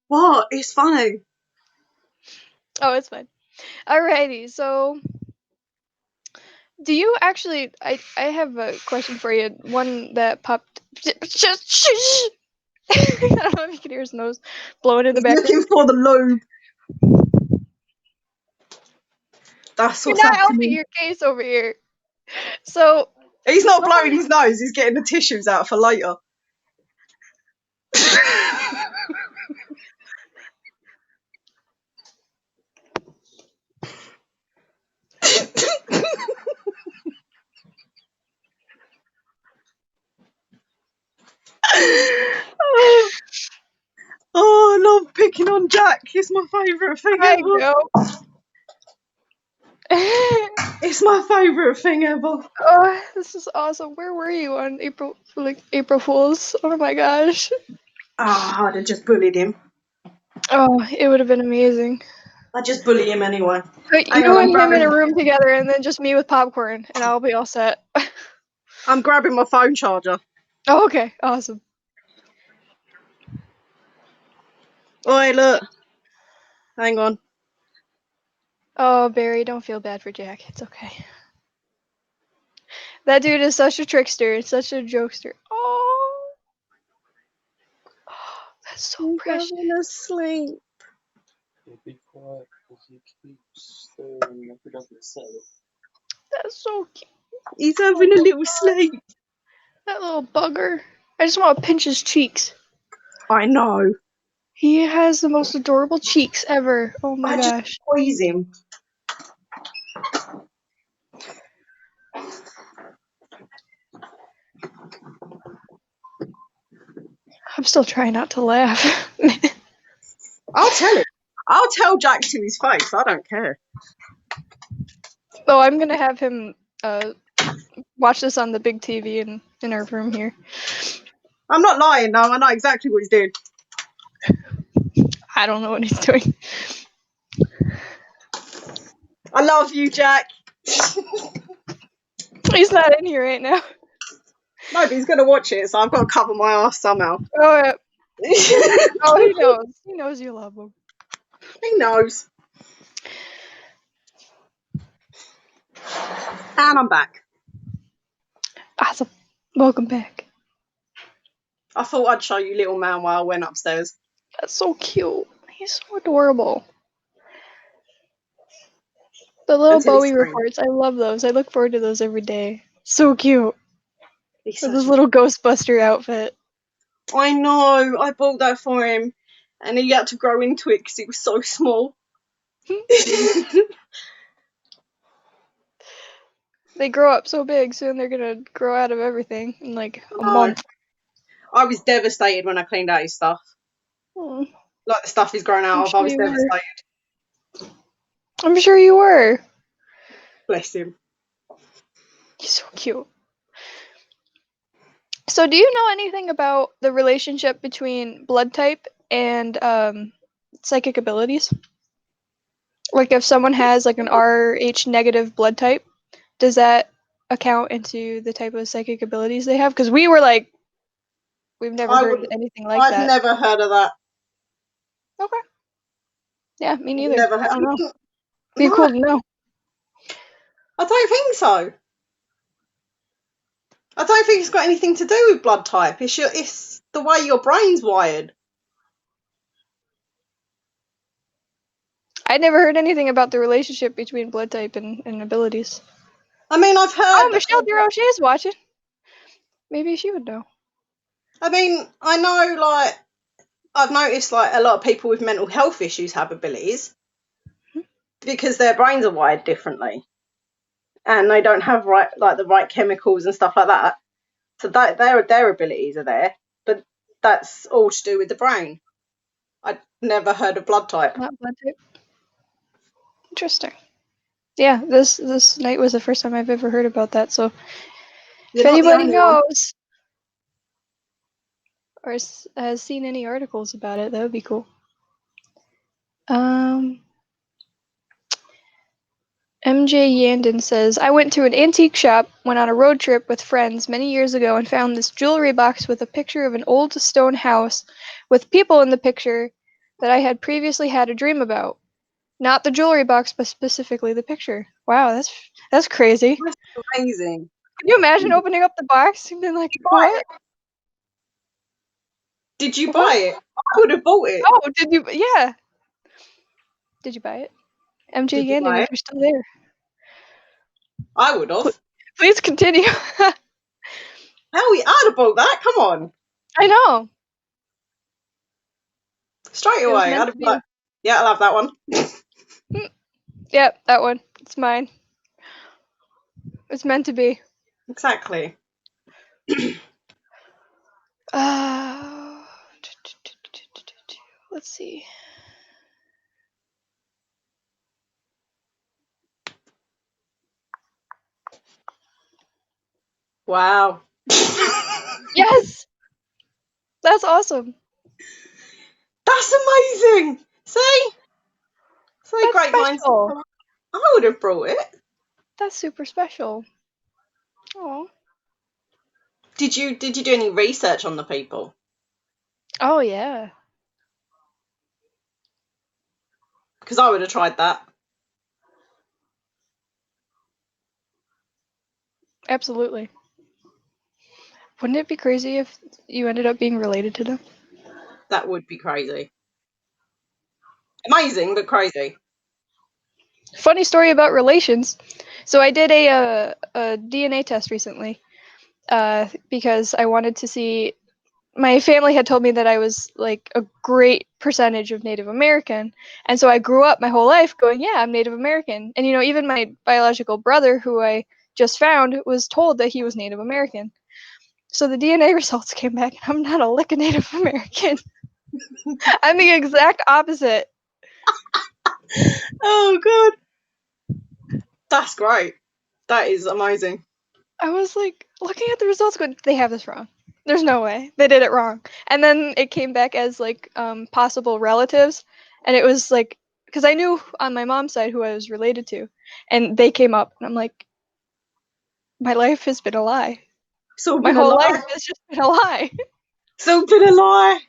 What? It's funny. Oh, it's fine. Alrighty, so do you actually I have a question for you. One that popped I don't know if you can hear his nose blowing in the background. Looking for the lobe. That's what's You're not happening. helping your case over here. So he's not blowing his nose, he's getting the tissues out for later. Oh, I love picking on Jack. It's my favourite thing I ever. know. It's my favourite thing ever. Oh, this is awesome. Where were you on April Fools? Oh my gosh. I'd have just bullied him. Oh, it would have been amazing. I'd just bully him anyway. Put Hang you on, and him in a room together, and then just me with popcorn, and I'll be all set. I'm grabbing my phone charger. Oh, okay, awesome. Oi, look. Hang on. Oh, Barry, don't feel bad for Jack. It's okay. That dude is such a trickster, such a jokester. Oh, that's so He's precious. having a sleep. Be quiet because you keep stirring. I forgot to say it. That's so cute. He's having a little sleep. That little bugger. I just want to pinch his cheeks. I know. He has the most adorable cheeks ever. Oh my I gosh. just squeeze him. I'm still trying not to laugh. I'll tell him. I'll tell Jack to his face. I don't care. Oh, I'm gonna have him watch this on the big TV in our room here. I'm not lying, no. I know exactly what he's doing. I don't know what he's doing. I love you, Jack. He's not in here right now. No, but he's going to watch it, so I've got to cover my ass somehow. Oh, yeah. Oh, he knows. He knows you love him. He knows. And I'm back. Awesome. Welcome back. I thought I'd show you little man while I went upstairs. That's so cute. He's so adorable. The little Until he Bowie screamed. reports, I love those. I look forward to those every day. So cute. He's With such his a... little Ghostbuster outfit. I know. I bought that for him. And he had to grow into it because he was so small. They grow up so big, soon they're gonna grow out of everything in like a month. I was devastated when I cleaned out his stuff. Hmm. Like the stuff he's grown out of, I was devastated. I'm sure you were. Bless him. He's so cute. So do you know anything about the relationship between blood type and psychic abilities? Like if someone has like an Rh negative blood type, does that account into the type of psychic abilities they have? Because we were like, we've never heard anything like I've that. never heard of that. Okay. Yeah, me neither. Never I heard. don't know. Be cool to know. I don't think so. I don't think it's got anything to do with blood type. It's the way your brain's wired. I'd never heard anything about the relationship between blood type and abilities. I mean, I've heard. Oh, Michelle DeRoche's watching. Maybe she would know. I mean, I know, like, I've noticed, like, a lot of people with mental health issues have abilities because their brains are wired differently, and they don't have the right chemicals and stuff like that. So that their abilities are there, but that's all to do with the brain. I'd never heard of blood type. Not blood type. Interesting. Yeah, this night was the first time I've ever heard about that. So if anybody knows or has seen any articles about it, that would be cool. MJ Yandon says, I went to an antique shop, went on a road trip with friends many years ago and found this jewelry box with a picture of an old stone house with people in the picture that I had previously had a dream about. Not the jewelry box, but specifically the picture. Wow, that's crazy. That's amazing. Can you imagine opening up the box and being like, what? Did you buy it? I would have bought it. Oh, did you? Yeah. Did you buy it? MJ Yandon, if you're still there. I would have. Please continue. Hell, I'd have bought that. Come on. I know. Straight away. I'd have been like, yeah, I'll have that one. Yep, that one. It's mine. It's meant to be. Exactly. Let's see. Wow. Yes! That's awesome. That's amazing. See? So That's great minds. special. I would have brought it. That's super special. Oh. Did you do any research on the people? Oh yeah. Because I would have tried that. Absolutely. Wouldn't it be crazy if you ended up being related to them? That would be crazy. Amazing, but crazy. Funny story about relations. So I did a DNA test recently because I wanted to see. My family had told me that I was like a great percentage of Native American, and so I grew up my whole life going, "Yeah, I'm Native American." And even my biological brother, who I just found, was told that he was Native American. So the DNA results came back, and I'm not a lick of Native American. I'm the exact opposite. Oh god. That's great. That is amazing. I was like looking at the results going, they have this wrong. There's no way. They did it wrong. And then it came back as like possible relatives, and it was like because I knew on my mom's side who I was related to, and they came up, and I'm like, my life has been a lie. It's all My been a whole life lie. has just been a lie. It's all been a lie.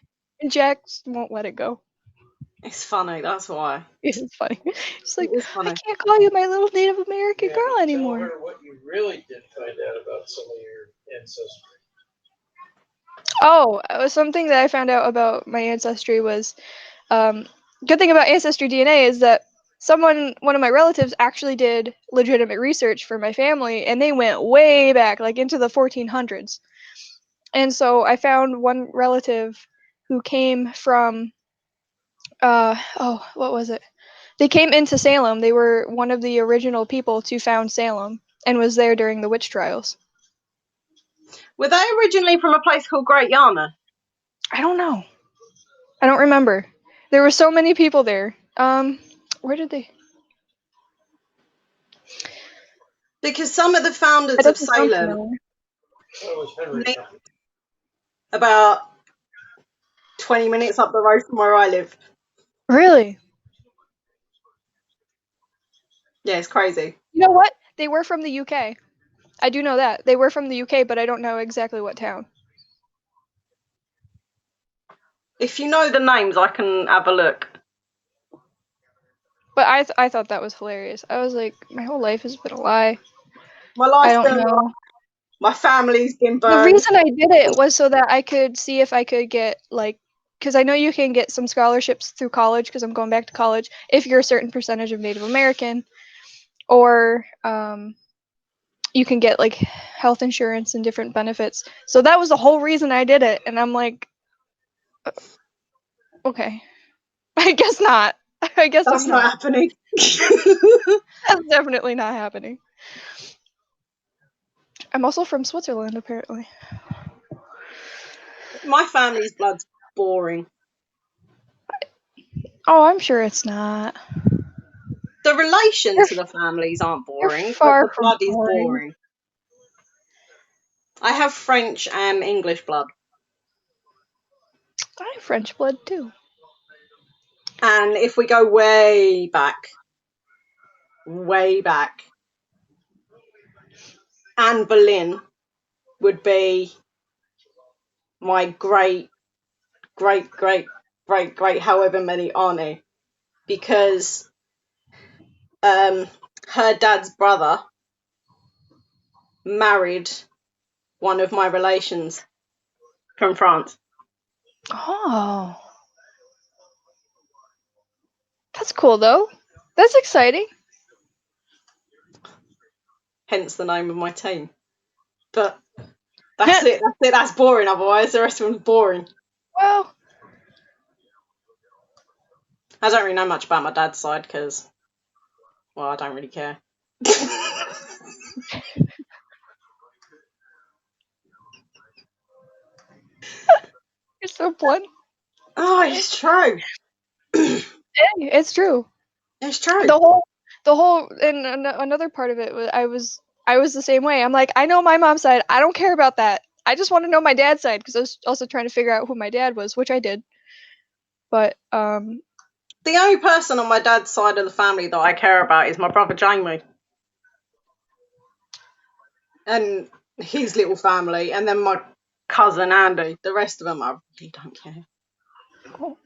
And Jax won't let it go. It's funny, that's why. It's funny. It's It like, is I funny. can't call you my little Native American girl anymore. Tell her what you really did find out about some of your ancestry. Oh, something that I found out about my ancestry was, good thing about Ancestry DNA is that one of my relatives actually did legitimate research for my family, and they went way back, like into the 1400s. And so I found one relative who came from, what was it? They came into Salem. They were one of the original people to found Salem and was there during the witch trials. Were they originally from a place called Great Yarmouth? I don't know. I don't remember. There were so many people there. Where did they? Because some of the It founders of doesn't sound Salem familiar. lived about 20 minutes up the road from where I live. Really? Yeah, it's crazy. You know what? They were from the UK. I do know that. They were from the UK, but I don't know exactly what town. If you know the names, I can have a look. But I thought that was hilarious. I was like, my whole life has been a lie. My I life's don't been a lie. know. My family's been The burned. reason I did it was so that I could see if I could get like, because I know you can get some scholarships through college because I'm going back to college if you're a certain percentage of Native American, or you can get like health insurance and different benefits. So that was the whole reason I did it, and I'm like, okay, I guess not. I guess That's I'm not not. happening. That's definitely not happening. I'm also from Switzerland, apparently. My family's blood's boring. Oh, I'm sure it's not. The relation You're, to the families aren't you're boring, but far the from blood is boring. boring. I have French and English blood. I have French blood too. And if we go way back, Anne Boleyn would be my great, great, great, great, great, however many auntie, because her dad's brother married one of my relations from France. Oh, that's cool though. That's exciting. Hence the name of my team. But that's it. That's boring. Otherwise, the rest of them's boring. Well, I don't really know much about my dad's side because, well, I don't really care. so blunt. Oh, it's true. It's true. It's true. The whole, and another part of it was I was the same way. I'm like, I know my mom's side. I don't care about that. I just want to know my dad's side because I was also trying to figure out who my dad was, which I did. But the only person on my dad's side of the family that I care about is my brother Jamie and his little family, and then my cousin Andy. The rest of them, I really don't care. oh,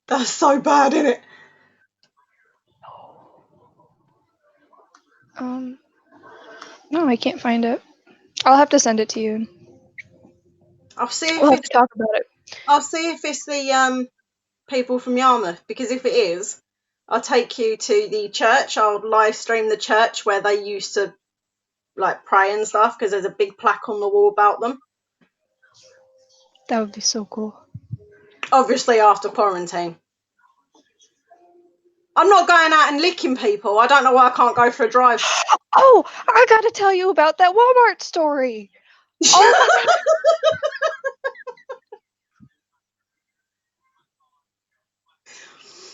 That's so bad, isn't it? no, I can't find it. I'll have to send it to you. I'll see We'll if have to talk about it. it's the people from Yarmouth, because if it is, I'll take you to the church. I'll live stream the church where they used to like pray and stuff, because there's a big plaque on the wall about them. That would be so cool. Obviously after quarantine. I'm not going out and licking people. I don't know why I can't go for a drive. Oh, I gotta tell you about that Walmart story. Oh my god.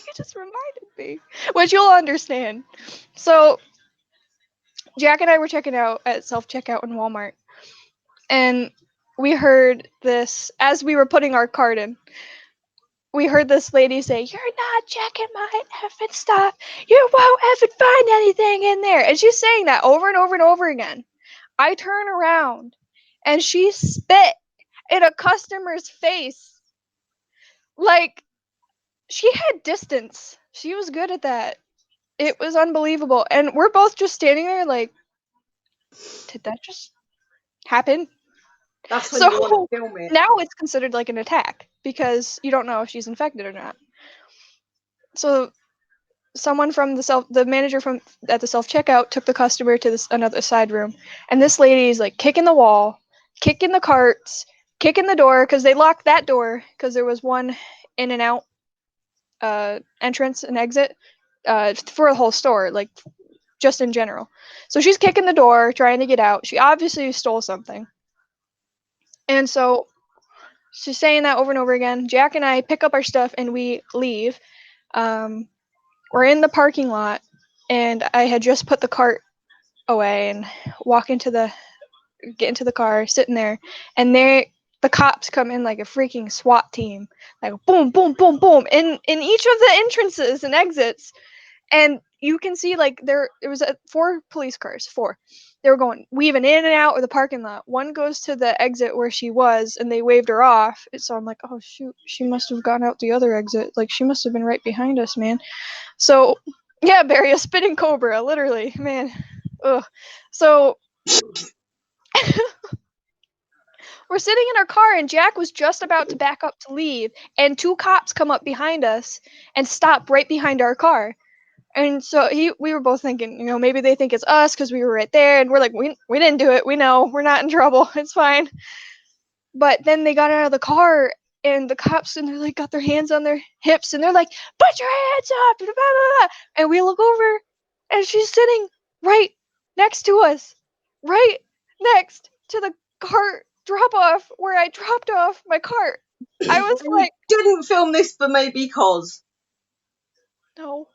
You just reminded me. Which you'll understand. So Jack and I were checking out at self-checkout in Walmart. And we heard this as we were putting our cart in. We heard this lady say, "You're not checking my effing stuff. You won't effing find anything in there." And she's saying that over and over and over again. I turn around and she spit in a customer's face. Like, she had distance. She was good at that. It was unbelievable. And we're both just standing there like, did that just happen? That's when So you want to film it. now it's considered like an attack because you don't know if she's infected or not. So someone from the manager from at the self checkout took the customer to another side room, and this lady is like kicking the wall, kicking the carts, kicking the door because they locked that door because there was one in and out entrance and exit for the whole store, like just in general. So she's kicking the door, trying to get out. She obviously stole something, and so she's saying that over and over again. Jack and I pick up our stuff and we leave. We're in the parking lot, and I had just put the cart away and get into the car, sitting there, and the cops come in like a freaking SWAT team, like boom, boom, boom, boom, in each of the entrances and exits, and you can see like there was 4 police cars, 4. They were going weaving in and out of the parking lot. One goes to the exit where she was, and they waved her off. So I'm like, oh shoot, she must have gone out the other exit. Like she must have been right behind us, man. So yeah, Barry, a spitting cobra, literally, man. Ugh. So we're sitting in our car, and Jack was just about to back up to leave, and 2 cops come up behind us and stop right behind our car. And so we were both thinking, maybe they think it's us because we were right there, and we're like, we didn't do it. We know we're not in trouble. It's fine. But then they got out of the car, and the cops, and they're like, got their hands on their hips, and they're like, put your hands up, blah, blah, blah. And we look over, and she's sitting right next to us, right next to the cart drop off where I dropped off my cart. I was like, you didn't film this for me because no.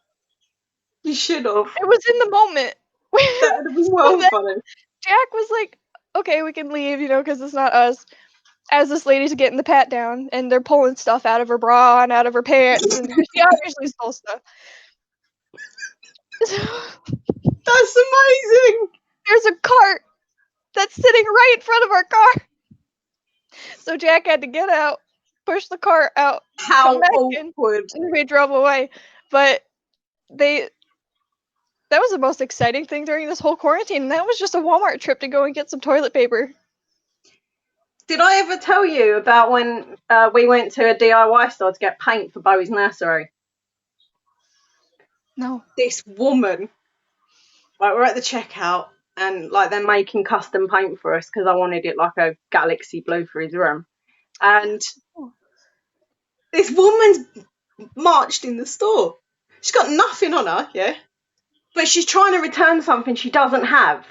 you should have. It was in the moment. That would have been well funny. Jack was like, okay, we can leave, because it's not us. As this lady's getting the pat down, and they're pulling stuff out of her bra and out of her pants, and she obviously stole stuff. That's amazing. There's a cart that's sitting right in front of our car. So Jack had to get out, push the cart out, How come back awkward. in, and we drove away. But that was the most exciting thing during this whole quarantine, and that was just a Walmart trip to go and get some toilet paper. Did I ever tell you about when we went to a DIY store to get paint for Bowie's nursery? No. This woman, like, we're at the checkout, and like they're making custom paint for us because I wanted it like a galaxy blue for his room. And this woman's marched in the store. She's got nothing on her, yeah, but she's trying to return something she doesn't have.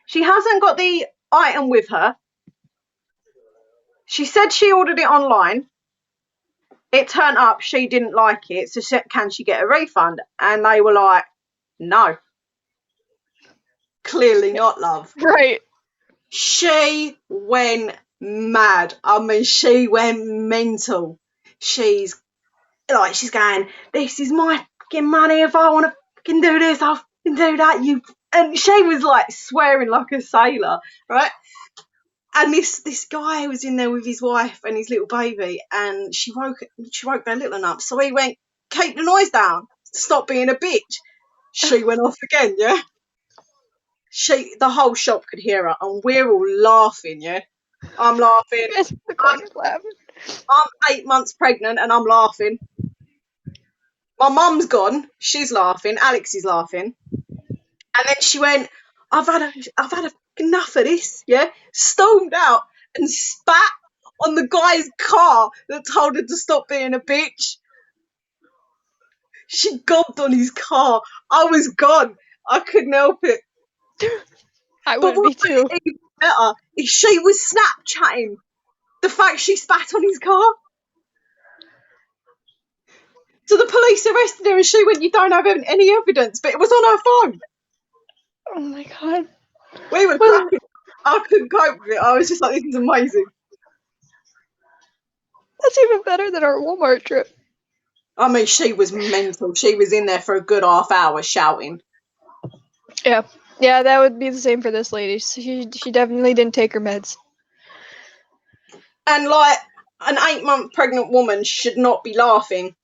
She hasn't got the item with her. She said she ordered it online. It turned up, she didn't like it, so can she get a refund? And they were like, no. Clearly not, love. Right. She went mad. I mean, she went mental. She's going, this is my fucking money. If I want to fucking do this, I'll fucking do that. And she was like swearing like a sailor, right? And this guy was in there with his wife and his little baby, and she woke their little one up. So he went, keep the noise down, stop being a bitch. She went off again, yeah. The whole shop could hear her, and we're all laughing, yeah. I'm laughing. I'm 8 months pregnant, and I'm laughing. My mum's gone. She's laughing. Alex is laughing. And then she went, I've had enough of this, yeah? Stormed out and spat on the guy's car that told her to stop being a bitch. She gobbed on his car. I was gone. I couldn't help it. I would be too. Even better if she was Snapchatting the fact she spat on his car. So the police arrested her and she went, you don't have any evidence, but it was on her phone. Oh my god. We were cracking. I couldn't cope with it. I was just like, this is amazing. That's even better than our Walmart trip. I mean, she was mental. She was in there for a good half hour shouting. Yeah. Yeah, that would be the same for this lady. She definitely didn't take her meds. And like, an 8-month pregnant woman should not be laughing.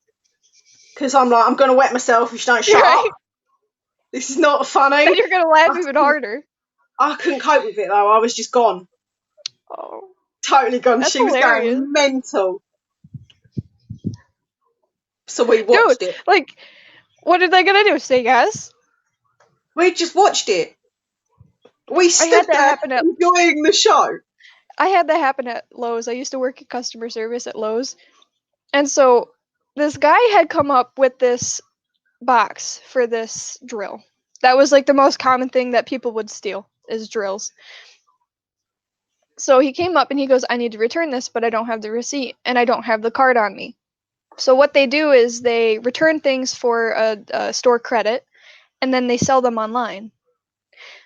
Because I'm like, I'm going to wet myself if she don't shut up. This is not funny. And you're going to laugh even harder. I couldn't cope with it though. I was just gone. Oh. Totally gone. That's She was hilarious. going mental. So we watched it. Like, what are they going to do? Say yes? We just watched it. We stood there enjoying the show. I had that happen at Lowe's. I used to work in customer service at Lowe's. And so this guy had come up with this box for this drill. That was like the most common thing that people would steal is drills. So he came up and he goes, I need to return this, but I don't have the receipt and I don't have the card on me. So what they do is they return things for a store credit and then they sell them online.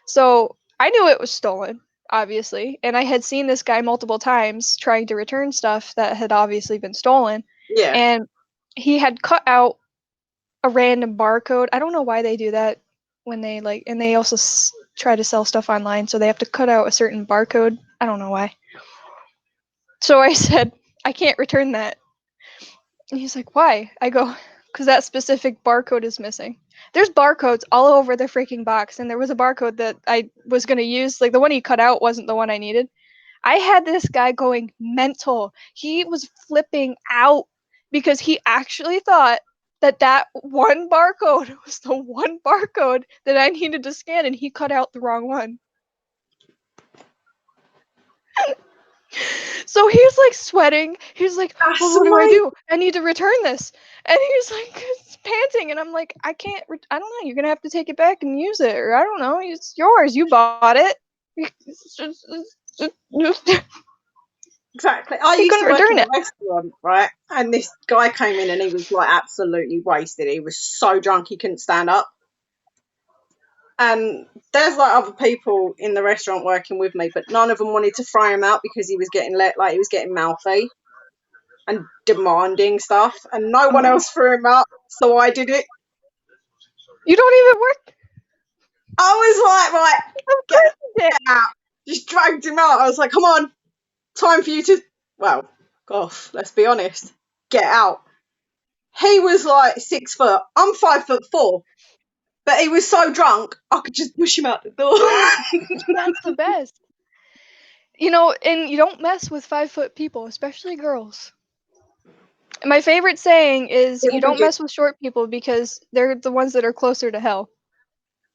So I knew it was stolen, obviously, and I had seen this guy multiple times trying to return stuff that had obviously been stolen. Yeah. And he had cut out a random barcode. I don't know why they do that when they and they also try to sell stuff online, so they have to cut out a certain barcode. I don't know why. So I said, I can't return that. And he's like, why? I go, because that specific barcode is missing. There's barcodes all over the freaking box, and there was a barcode that I was going to use. Like, the one he cut out wasn't the one I needed. I had this guy going mental. He was flipping out because he actually thought that one barcode was the one barcode that I needed to scan, and he cut out the wrong one. So he's like sweating. He's like, well, what do I do? I need to return this. And he's like panting. And I'm like, I can't, I don't know. You're going to have to take it back and use it. Or I don't know. It's yours. You bought it. Exactly. I used to work in a restaurant, right? And this guy came in and he was like absolutely wasted. He was so drunk he couldn't stand up. And there's like other people in the restaurant working with me, but none of them wanted to throw him out because he was getting he was getting mouthy and demanding stuff, and no one else threw him out, so I did it. You don't even work? I was like, right, get out. Just dragged him out. I was like, come on, time for you to, well, gosh, let's be honest, get out. He was like 6 foot. I'm 5'4". But he was so drunk, I could just push him out the door. That's the best. You know, and you don't mess with 5-foot people, especially girls. My favorite saying is, you don't mess with short people because they're the ones that are closer to hell.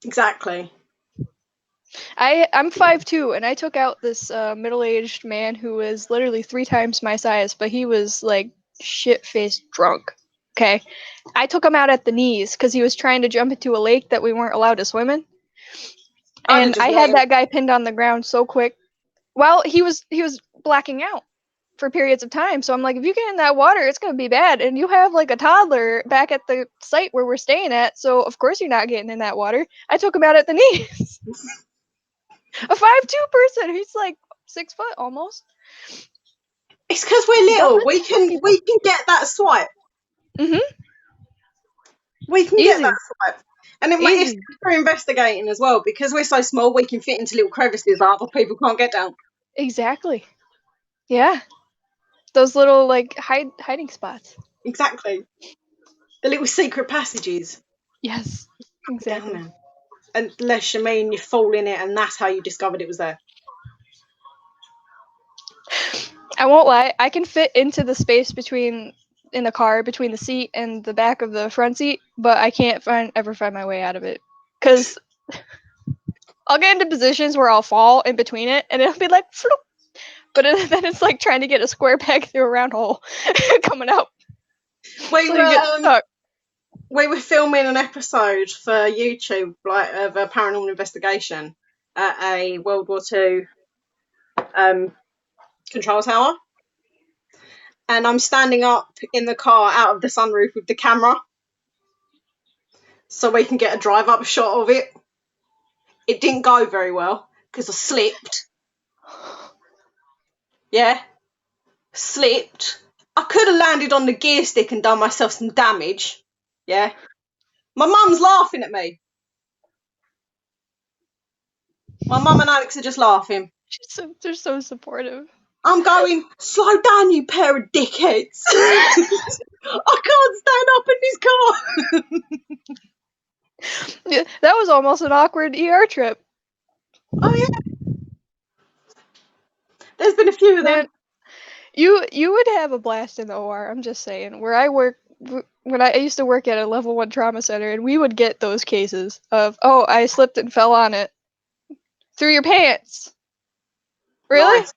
Exactly. I'm 5'2", and I took out this middle-aged man who was literally 3 times my size, but he was like shit-faced drunk. Okay, I took him out at the knees because he was trying to jump into a lake that we weren't allowed to swim in. And I had that guy pinned on the ground so quick. Well, he was blacking out for periods of time. So I'm like, if you get in that water, it's going to be bad. And you have like a toddler back at the site where we're staying at. So of course you're not getting in that water. I took him out at the knees. A 5'2" person. He's like 6 foot almost. It's because we're little. We can get that swipe. Mhm. We can get that swipe. And it's Easy. for investigating as well, because we're so small. We can fit into little crevices that other people can't get down. Exactly. Yeah. Those little like hiding spots. Exactly. The little secret passages. Yes. Exactly. Down there. Unless you mean you fall in it and that's how you discovered it was there. I won't lie. I can fit into the space in the car between the seat and the back of the front seat, but I can't ever find my way out of it. Cause I'll get into positions where I'll fall in between it, and it'll be like, floop. But then it's like trying to get a square peg through a round hole coming out. We So you get stuck. We were filming an episode for YouTube, like of a paranormal investigation at a World War II control tower, and I'm standing up in the car out of the sunroof with the camera, so we can get a drive-up shot of it. It didn't go very well because I slipped. Yeah, slipped. I could have landed on the gear stick and done myself some damage. Yeah, my mum's laughing at me. My mum and Alex are just laughing. They're so supportive. I'm going, slow down, you pair of dickheads. I can't stand up in this car. Yeah, that was almost an awkward ER trip. Oh, yeah. There's been a few of them. Man, you would have a blast in the OR, I'm just saying. Where I work, when I used to work at a level 1 trauma center, and we would get those cases of, oh, I slipped and fell on it. Through your pants. Really? Nice.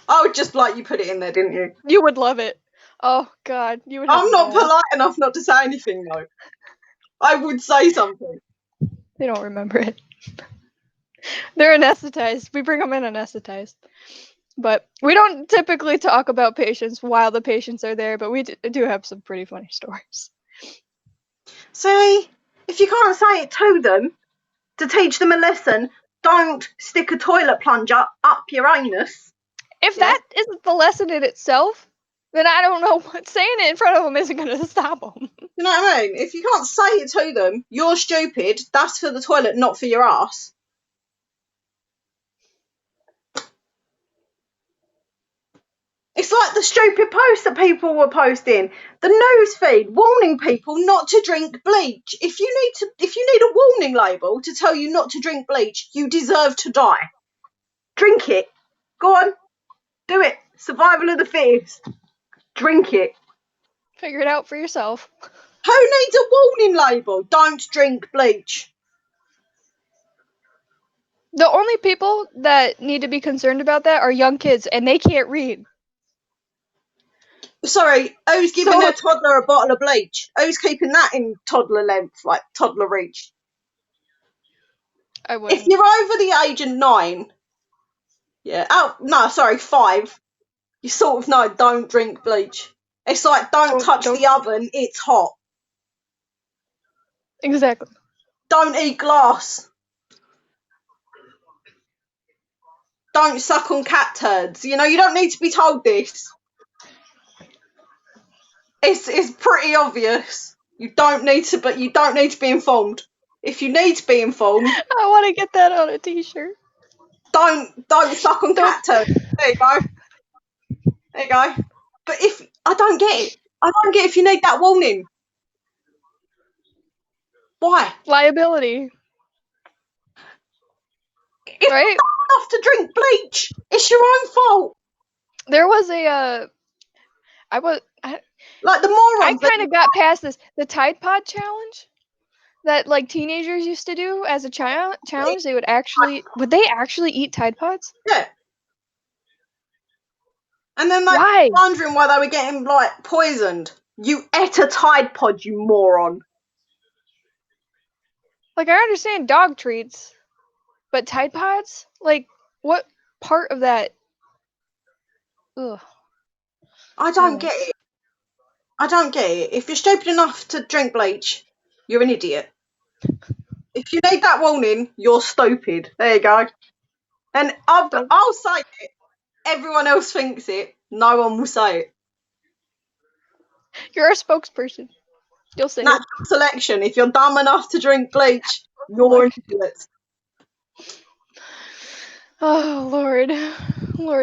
I would just like you put it in there, didn't you? You would love it. Oh, God. You would have I'm not polite enough not to say anything, though. I would say something. They don't remember it. They're anesthetized. We bring them in anesthetized. But we don't typically talk about patients while the patients are there, but we do have some pretty funny stories. See, if you can't say it to them, to teach them a lesson, don't stick a toilet plunger up your anus. If that isn't the lesson in itself, then I don't know what saying it in front of them isn't going to stop them. You know what I mean? If you can't say it to them, you're stupid. That's for the toilet, not for your ass. It's like the stupid posts that people were posting. The news feed warning people not to drink bleach. If you need a warning label to tell you not to drink bleach, you deserve to die. Drink it. Go on. Do it. Survival of the fittest. Drink it. Figure it out for yourself. Who needs a warning label? Don't drink bleach. The only people that need to be concerned about that are young kids, and they can't read. Sorry, who's giving their toddler a bottle of bleach? Who's keeping that in toddler length, like toddler reach? I wouldn't. If you're over the age of 9, yeah. Oh, no, sorry, 5. You sort of know, don't drink bleach. It's like, don't touch the oven, it's hot. Exactly. Don't eat glass. Don't suck on cat turds. You know, you don't need to be told this. It's pretty obvious. You don't need to be informed. If you need to be informed, I want to get that on a t-shirt. Don't suck on cat turds. There you go. There you go. But I don't get it. I don't get if you need that warning. Why? Liability. If right? you're not enough to drink bleach, it's your own fault. There was like the morons. I kind of got past this. The Tide Pod challenge that like teenagers used to do as a challenge. Would they actually eat Tide Pods? Yeah. And then why? Wondering why they were getting like poisoned. You ate a Tide Pod, you moron. Like I understand dog treats, but Tide Pods? Like what part of that? Ugh. I don't get it. I don't get it. If you're stupid enough to drink bleach, you're an idiot. If you need that warning, you're stupid. There you go. And I'll say it. Everyone else thinks it. No one will say it. You're a spokesperson. You'll say Natural selection. If you're dumb enough to drink bleach, you're an idiot. Oh Lord,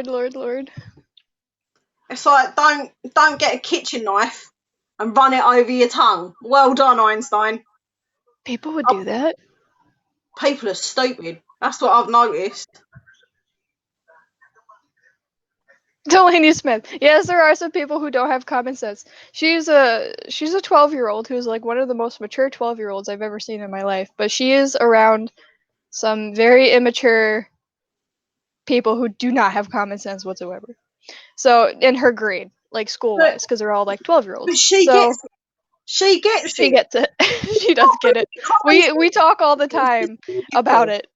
Lord. It's like don't get a kitchen knife and run it over your tongue. Well done, Einstein. People would do that. People are stupid. That's what I've noticed. Delaney Smith. Yes, there are some people who don't have common sense. She's a 12-year-old who's like one of the most mature 12-year-olds I've ever seen in my life. But she is around some very immature people who do not have common sense whatsoever. So in her grade, like school-wise, because they're all like 12-year-olds. But she so gets she it. gets it. She does get it. We talk all the time about it.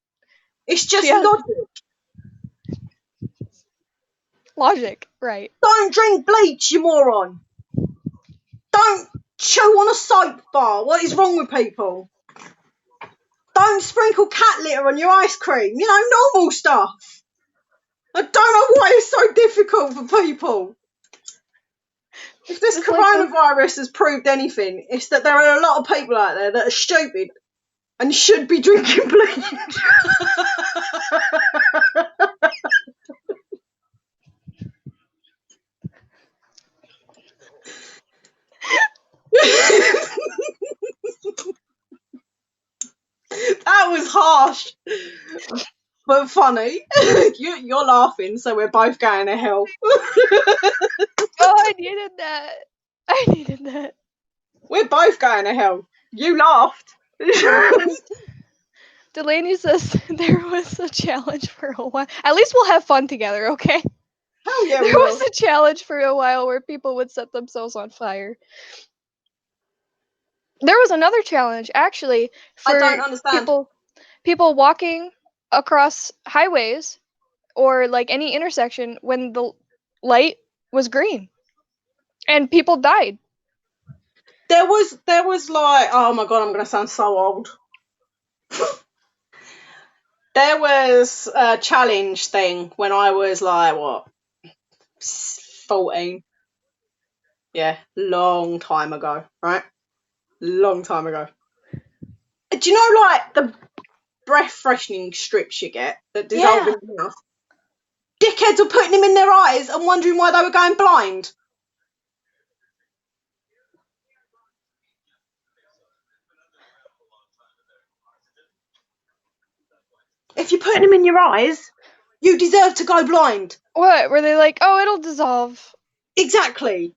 It's just logic. Logic, right. Don't drink bleach, you moron. Don't chew on a soap bar. What is wrong with people? Don't sprinkle cat litter on your ice cream. You know, normal stuff. I don't know why it's so difficult for people. If this coronavirus has proved anything, it's that there are a lot of people out there that are stupid and should be drinking bleach. That was harsh, but funny. You're laughing, so we're both going to hell. Oh, I needed that. We're both going to hell. You laughed. Delaney says there was a challenge for a while. At least we'll have fun together, okay? Hell yeah, There we was will. a challenge for a while where people would set themselves on fire. There was another challenge actually I for don't understand. people walking across highways or like any intersection when the light was green. And people died. There was like, oh my god, I'm gonna sound so old. There was a challenge thing when I was like, what, 14? Yeah, long time ago, right? Long time ago. Do you know, like, the breath freshening strips you get that dissolve in the mouth? Dickheads were putting them in their eyes and wondering why they were going blind. If you're putting them in your eyes, you deserve to go blind. What? Were they like, oh, it'll dissolve? Exactly.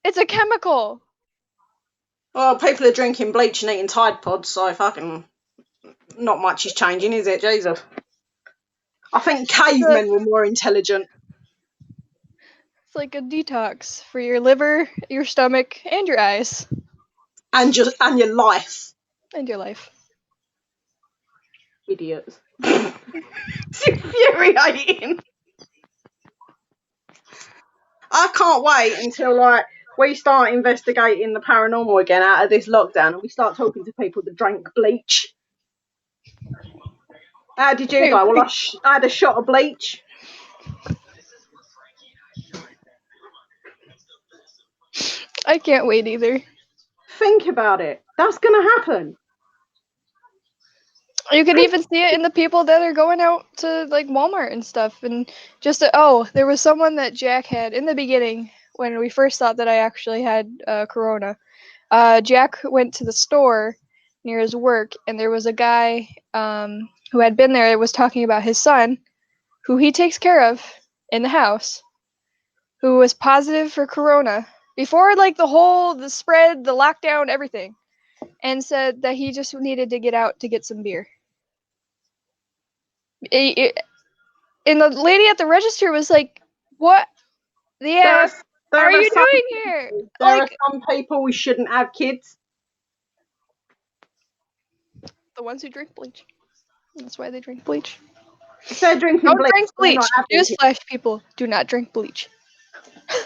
It's a chemical. Well, people are drinking bleach and eating Tide Pods, so fucking not much is changing, is it, Jesus? I think cavemen were more intelligent. It's like a detox for your liver, your stomach, and your eyes. And your life. And your life. Idiots. It's infuriating. I can't wait until, like, we start investigating the paranormal again out of this lockdown and we start talking to people that drank bleach. How did you go? Well, I had a shot of bleach. I can't wait either. Think about it. That's going to happen. You can even see it in the people that are going out to like Walmart and stuff. And just there was someone that Jack had in the beginning when we first thought that I actually had corona. Jack went to the store near his work, and there was a guy who had been there that was talking about his son, who he takes care of in the house, who was positive for corona before like the spread, the lockdown, everything, and said that he just needed to get out to get some beer. And the lady at the register was like, "What the F are you doing here?" There are some people who shouldn't have kids. The ones who drink bleach. That's why they drink bleach. If they're drinking Don't bleach, drink they're not bleach. having it. Newsflash, people, do not drink bleach.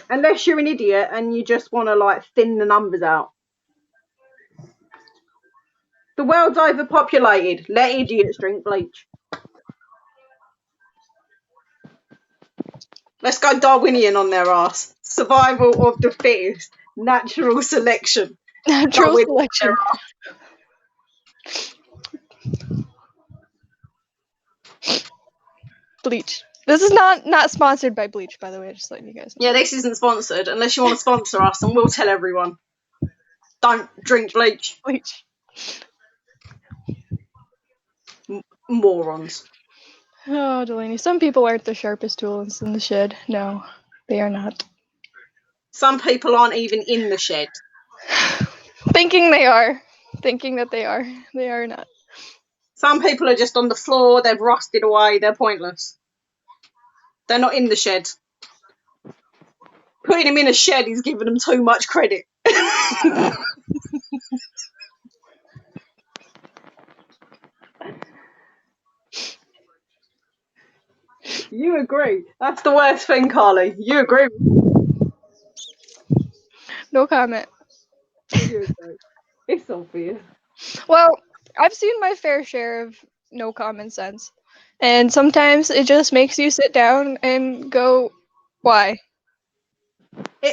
Unless you're an idiot and you just want to like thin the numbers out. The world's overpopulated. Let idiots drink bleach. Let's go Darwinian on their ass. Survival of the fittest. Natural selection. Natural Darwinian on selection. Bleach. This is not sponsored by Bleach, by the way. Just letting you guys know. Yeah, this isn't sponsored. Unless you want to sponsor us, and we'll tell everyone. Don't drink bleach. Bleach. Morons. Oh, Delaney. Some people aren't the sharpest tools in the shed. No, they are not. Some people aren't even in the shed. Thinking they are. Thinking that they are. They are not. Some people are just on the floor, they've rusted away, they're pointless. They're not in the shed. Putting them in a shed is giving them too much credit. You agree. That's the worst thing, Carly. You agree. No comment. You agree. It's obvious. Well, I've seen my fair share of no common sense. And sometimes it just makes you sit down and go, why?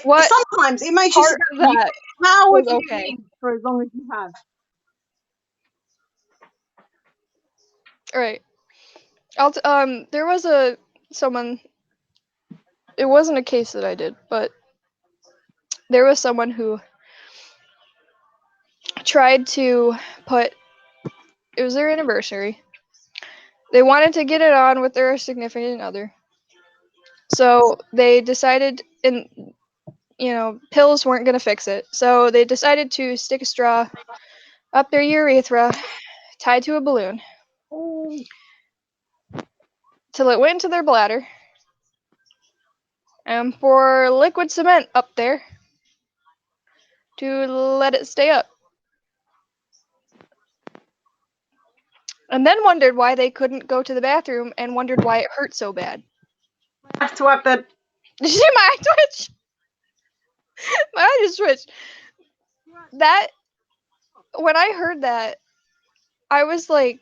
What Sometimes it makes you part sit of down and that how was have you okay? lived for as long as you have? Right. There was someone. It wasn't a case that I did, but there was someone who tried to put. It was their anniversary. They wanted to get it on with their significant other, so they decided, and pills weren't gonna fix it. So they decided to stick a straw up their urethra, tied to a balloon, Oh, till it went into their bladder, and pour liquid cement up there to let it stay up. And then wondered why they couldn't go to the bathroom and wondered why it hurt so bad. I have to have the. Did you see my eye twitch? My eye just twitched. That, when I heard that, I was like,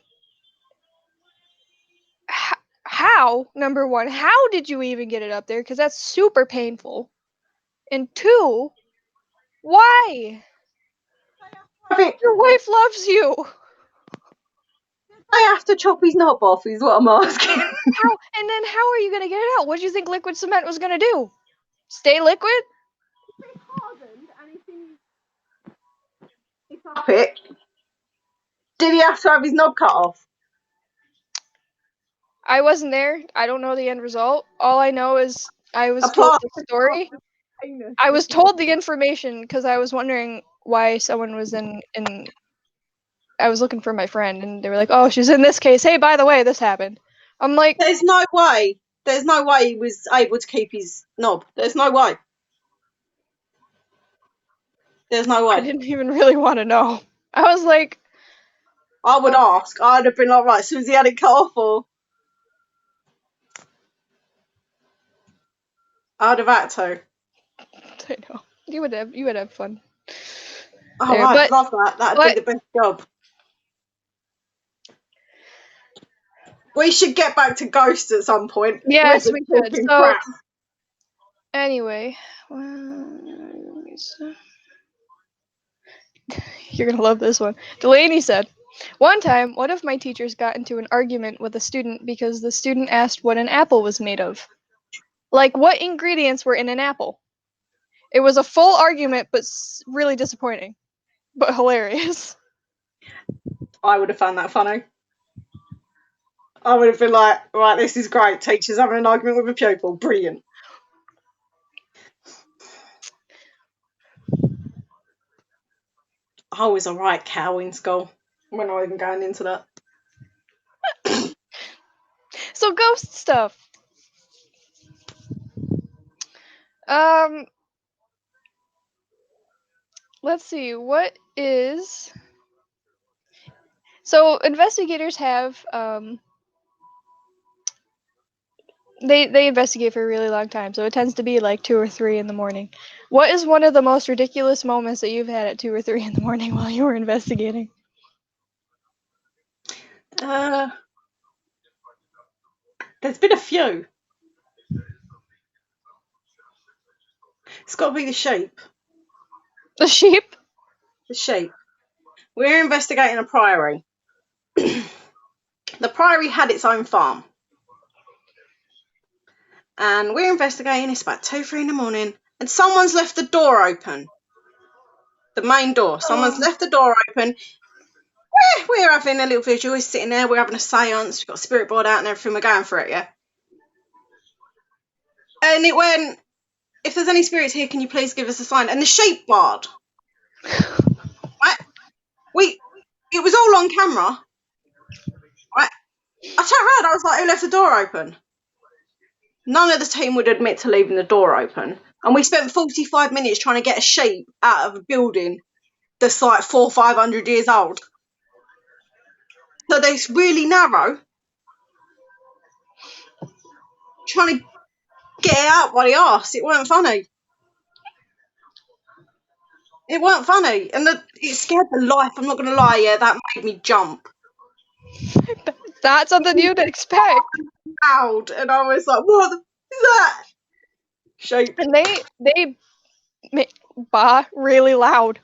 how? Number one, how did you even get it up there? Because that's super painful. And two, why? Your wife loves you. I have to chop his knob off, is what I'm asking. How? And then how are you going to get it out? What do you think liquid cement was going to do? Stay liquid? Up it. Did he have to have his knob cut off? I wasn't there. I don't know the end result. All I know is I was told the story. I was told the information because I was wondering why someone was in. I was looking for my friend, and they were like, "Oh, she's in this case. Hey, by the way, this happened." I'm like, There's no way. There's no way he was able to keep his knob. There's no way. There's no way. I didn't even really want to know. I was like, I would ask. I'd have been like, right, as soon as he had it cut off, or I'd have had to. I know you would have fun. Oh, There, I'd love that. That'd be the best job. We should get back to ghosts at some point. Yes, we should. So, crap. anyway, you're gonna love this one. Delaney said, one time, one of my teachers got into an argument with a student because the student asked what an apple was made of. Like, what ingredients were in an apple? It was a full argument, but really disappointing. But hilarious. I would have found that funny. I would have been like, right, this is great. Teacher's having an argument with a pupil. Brilliant. I was a right cow in school. We're not even going into that. So, ghost stuff. Let's see, what is... So, investigators have, They investigate for a really long time, so it tends to be like 2 or 3 in the morning. What is one of the most ridiculous moments that you've had at 2 or 3 in the morning while you were investigating? There's been a few. It's got to be the sheep. The sheep? The sheep. We're investigating a priory. The priory had its own farm. And we're investigating. It's about 2, 3 in the morning. And someone's left the door open. The main door. Someone's left the door open. We're having a little vigil. We're sitting there. We're having a seance. We've got a spirit board out and everything. We're going for it, yeah? And it went, if there's any spirits here, can you please give us a sign? And the sheep barred. Right? It was all on camera. Right? I turned around. I was like, who left the door open? None of the team would admit to leaving the door open. And we spent 45 minutes trying to get a sheep out of a building that's like 400 or 500 years old. So they're really narrow. Trying to get it out by the arse. It weren't funny. It weren't funny. And it scared the life. I'm not going to lie, yeah, that made me jump. That's something you'd expect. Loud. And I was like, what is that? Sheep. And they baa really loud.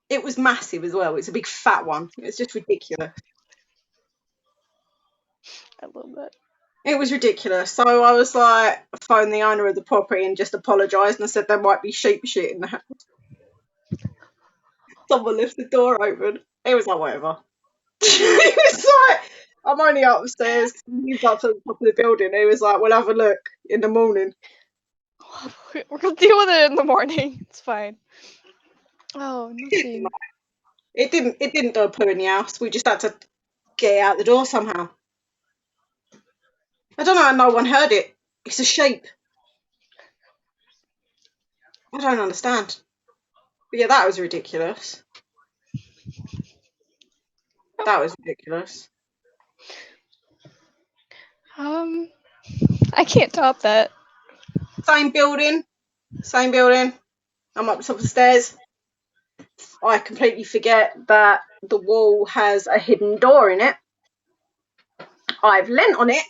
It was massive as well. It's a big fat one. It was just ridiculous. I love that. It was ridiculous. So I was like, phoned the owner of the property and just apologised, and I said there might be sheep shit in the house. Someone left the door open. It was like, whatever. It was like, I'm only upstairs. He's up to the top of the building. He was like, we'll have a look in the morning. We're gonna deal with it in the morning. It's fine. Oh, nothing. It didn't do a poo in the house. We just had to get out the door somehow. I don't know how no one heard it. It's a sheep. I don't understand. But yeah, that was ridiculous. That was ridiculous. I can't top that. Same building. I'm up the top of the stairs. I completely forget that the wall has a hidden door in it. I've leant on it.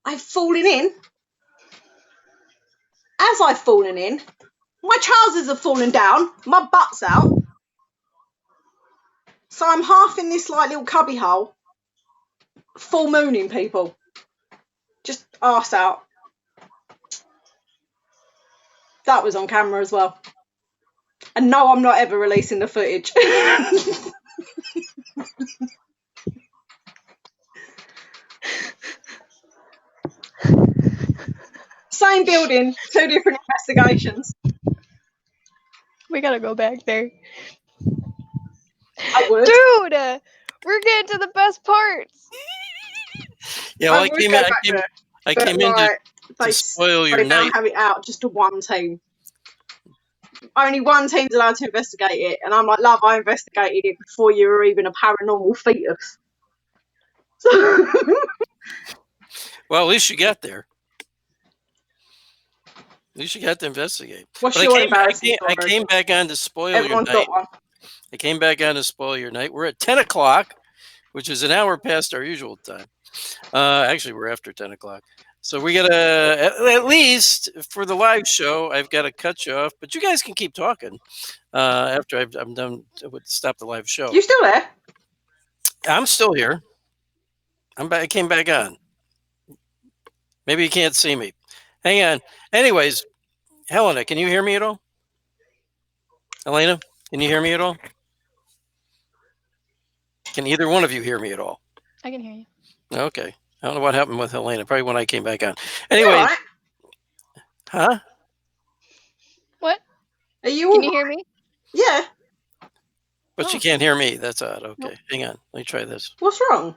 I've fallen in. As I've fallen in, my trousers have fallen down. My butt's out. So I'm half in this like little cubby hole. Full mooning, people. Just arse out. That was on camera as well. And no, I'm not ever releasing the footage. Same building, 2 different investigations. We gotta go back there. I would. Dude, we're getting to the best parts. Yeah, well, I came in to spoil your they night. now have it out just to one team. Only one team's allowed to investigate it, and I'm like, love, I investigated it before you were even a paranormal fetus. So Well, at least you got there. At least you got to investigate. What's But your I came back on to spoil Everyone's your night. got one. I came back on to spoil your night. We're at 10 o'clock, which is an hour past our usual time. Actually, we're after 10 o'clock. So we got to, at least for the live show, I've got to cut you off. But you guys can keep talking after I'm done with stop the live show. You still there? I'm still here. I'm back. I came back on. Maybe you can't see me. Hang on. Anyways, Helena, can you hear me at all? Helena, can you hear me at all? Can either one of you hear me at all? I can hear you. Okay. I don't know what happened with Helena. Probably when I came back on. Anyway. Right. Huh? What? Are you Can you hear me? Yeah. But you can't hear me. That's odd. Okay. Nope. Hang on. Let me try this. What's wrong?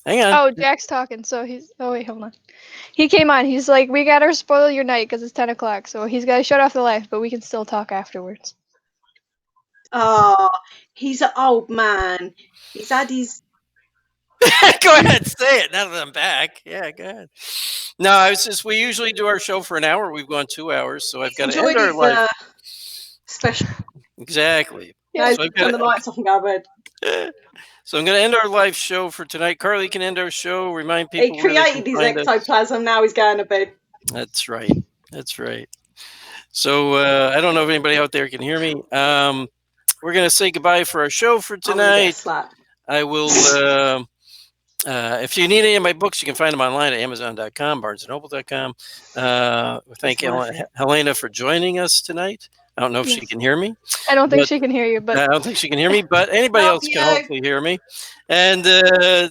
Hang on. Oh, Jack's talking. So he's... Oh, wait, hold on. He came on. He's like, we got to spoil your night because it's 10 o'clock. So he's got to shut off the live, but we can still talk afterwards. Oh, he's an old man. He's had his... Go ahead. Say it now that I'm back. Yeah, go ahead. No, I was just. We usually do our show for an hour. We've gone 2 hours, so I've got to end Enjoyed our his live. special. Exactly. Yeah. So I've Turn got the lights off and go to bed. So I'm going to end our live show for tonight. Carly can end our show. Remind He people where they can created his find us. ectoplasm. Now he's going to bed. That's right. That's right. So I don't know if anybody out there can hear me. We're going to say goodbye for our show for I'm gonna get tonight. slapped. I will. If you need any of my books, you can find them online at Amazon.com, BarnesandNoble.com. Thank Helena for joining us tonight. I don't know if she can hear me. I don't think she can hear you, but I don't think she can hear me, but anybody else can hopefully hear me. And we're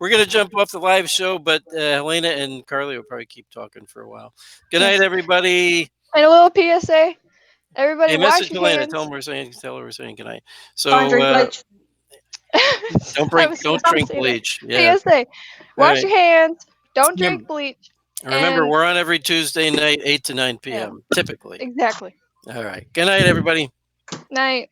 going to jump off the live show, but Helena and Carly will probably keep talking for a while. Good night, everybody. And a little PSA. Everybody, wash message your Helena. hands. Tell her we're saying good night. So Don't drink bleach. don't drink bleach. Yeah. PSA. Wash your hands. Don't Remember- drink bleach. Remember, and- we're on every Tuesday night, 8 to 9 p.m. Typically. Exactly. All right. Good night, everybody. Night.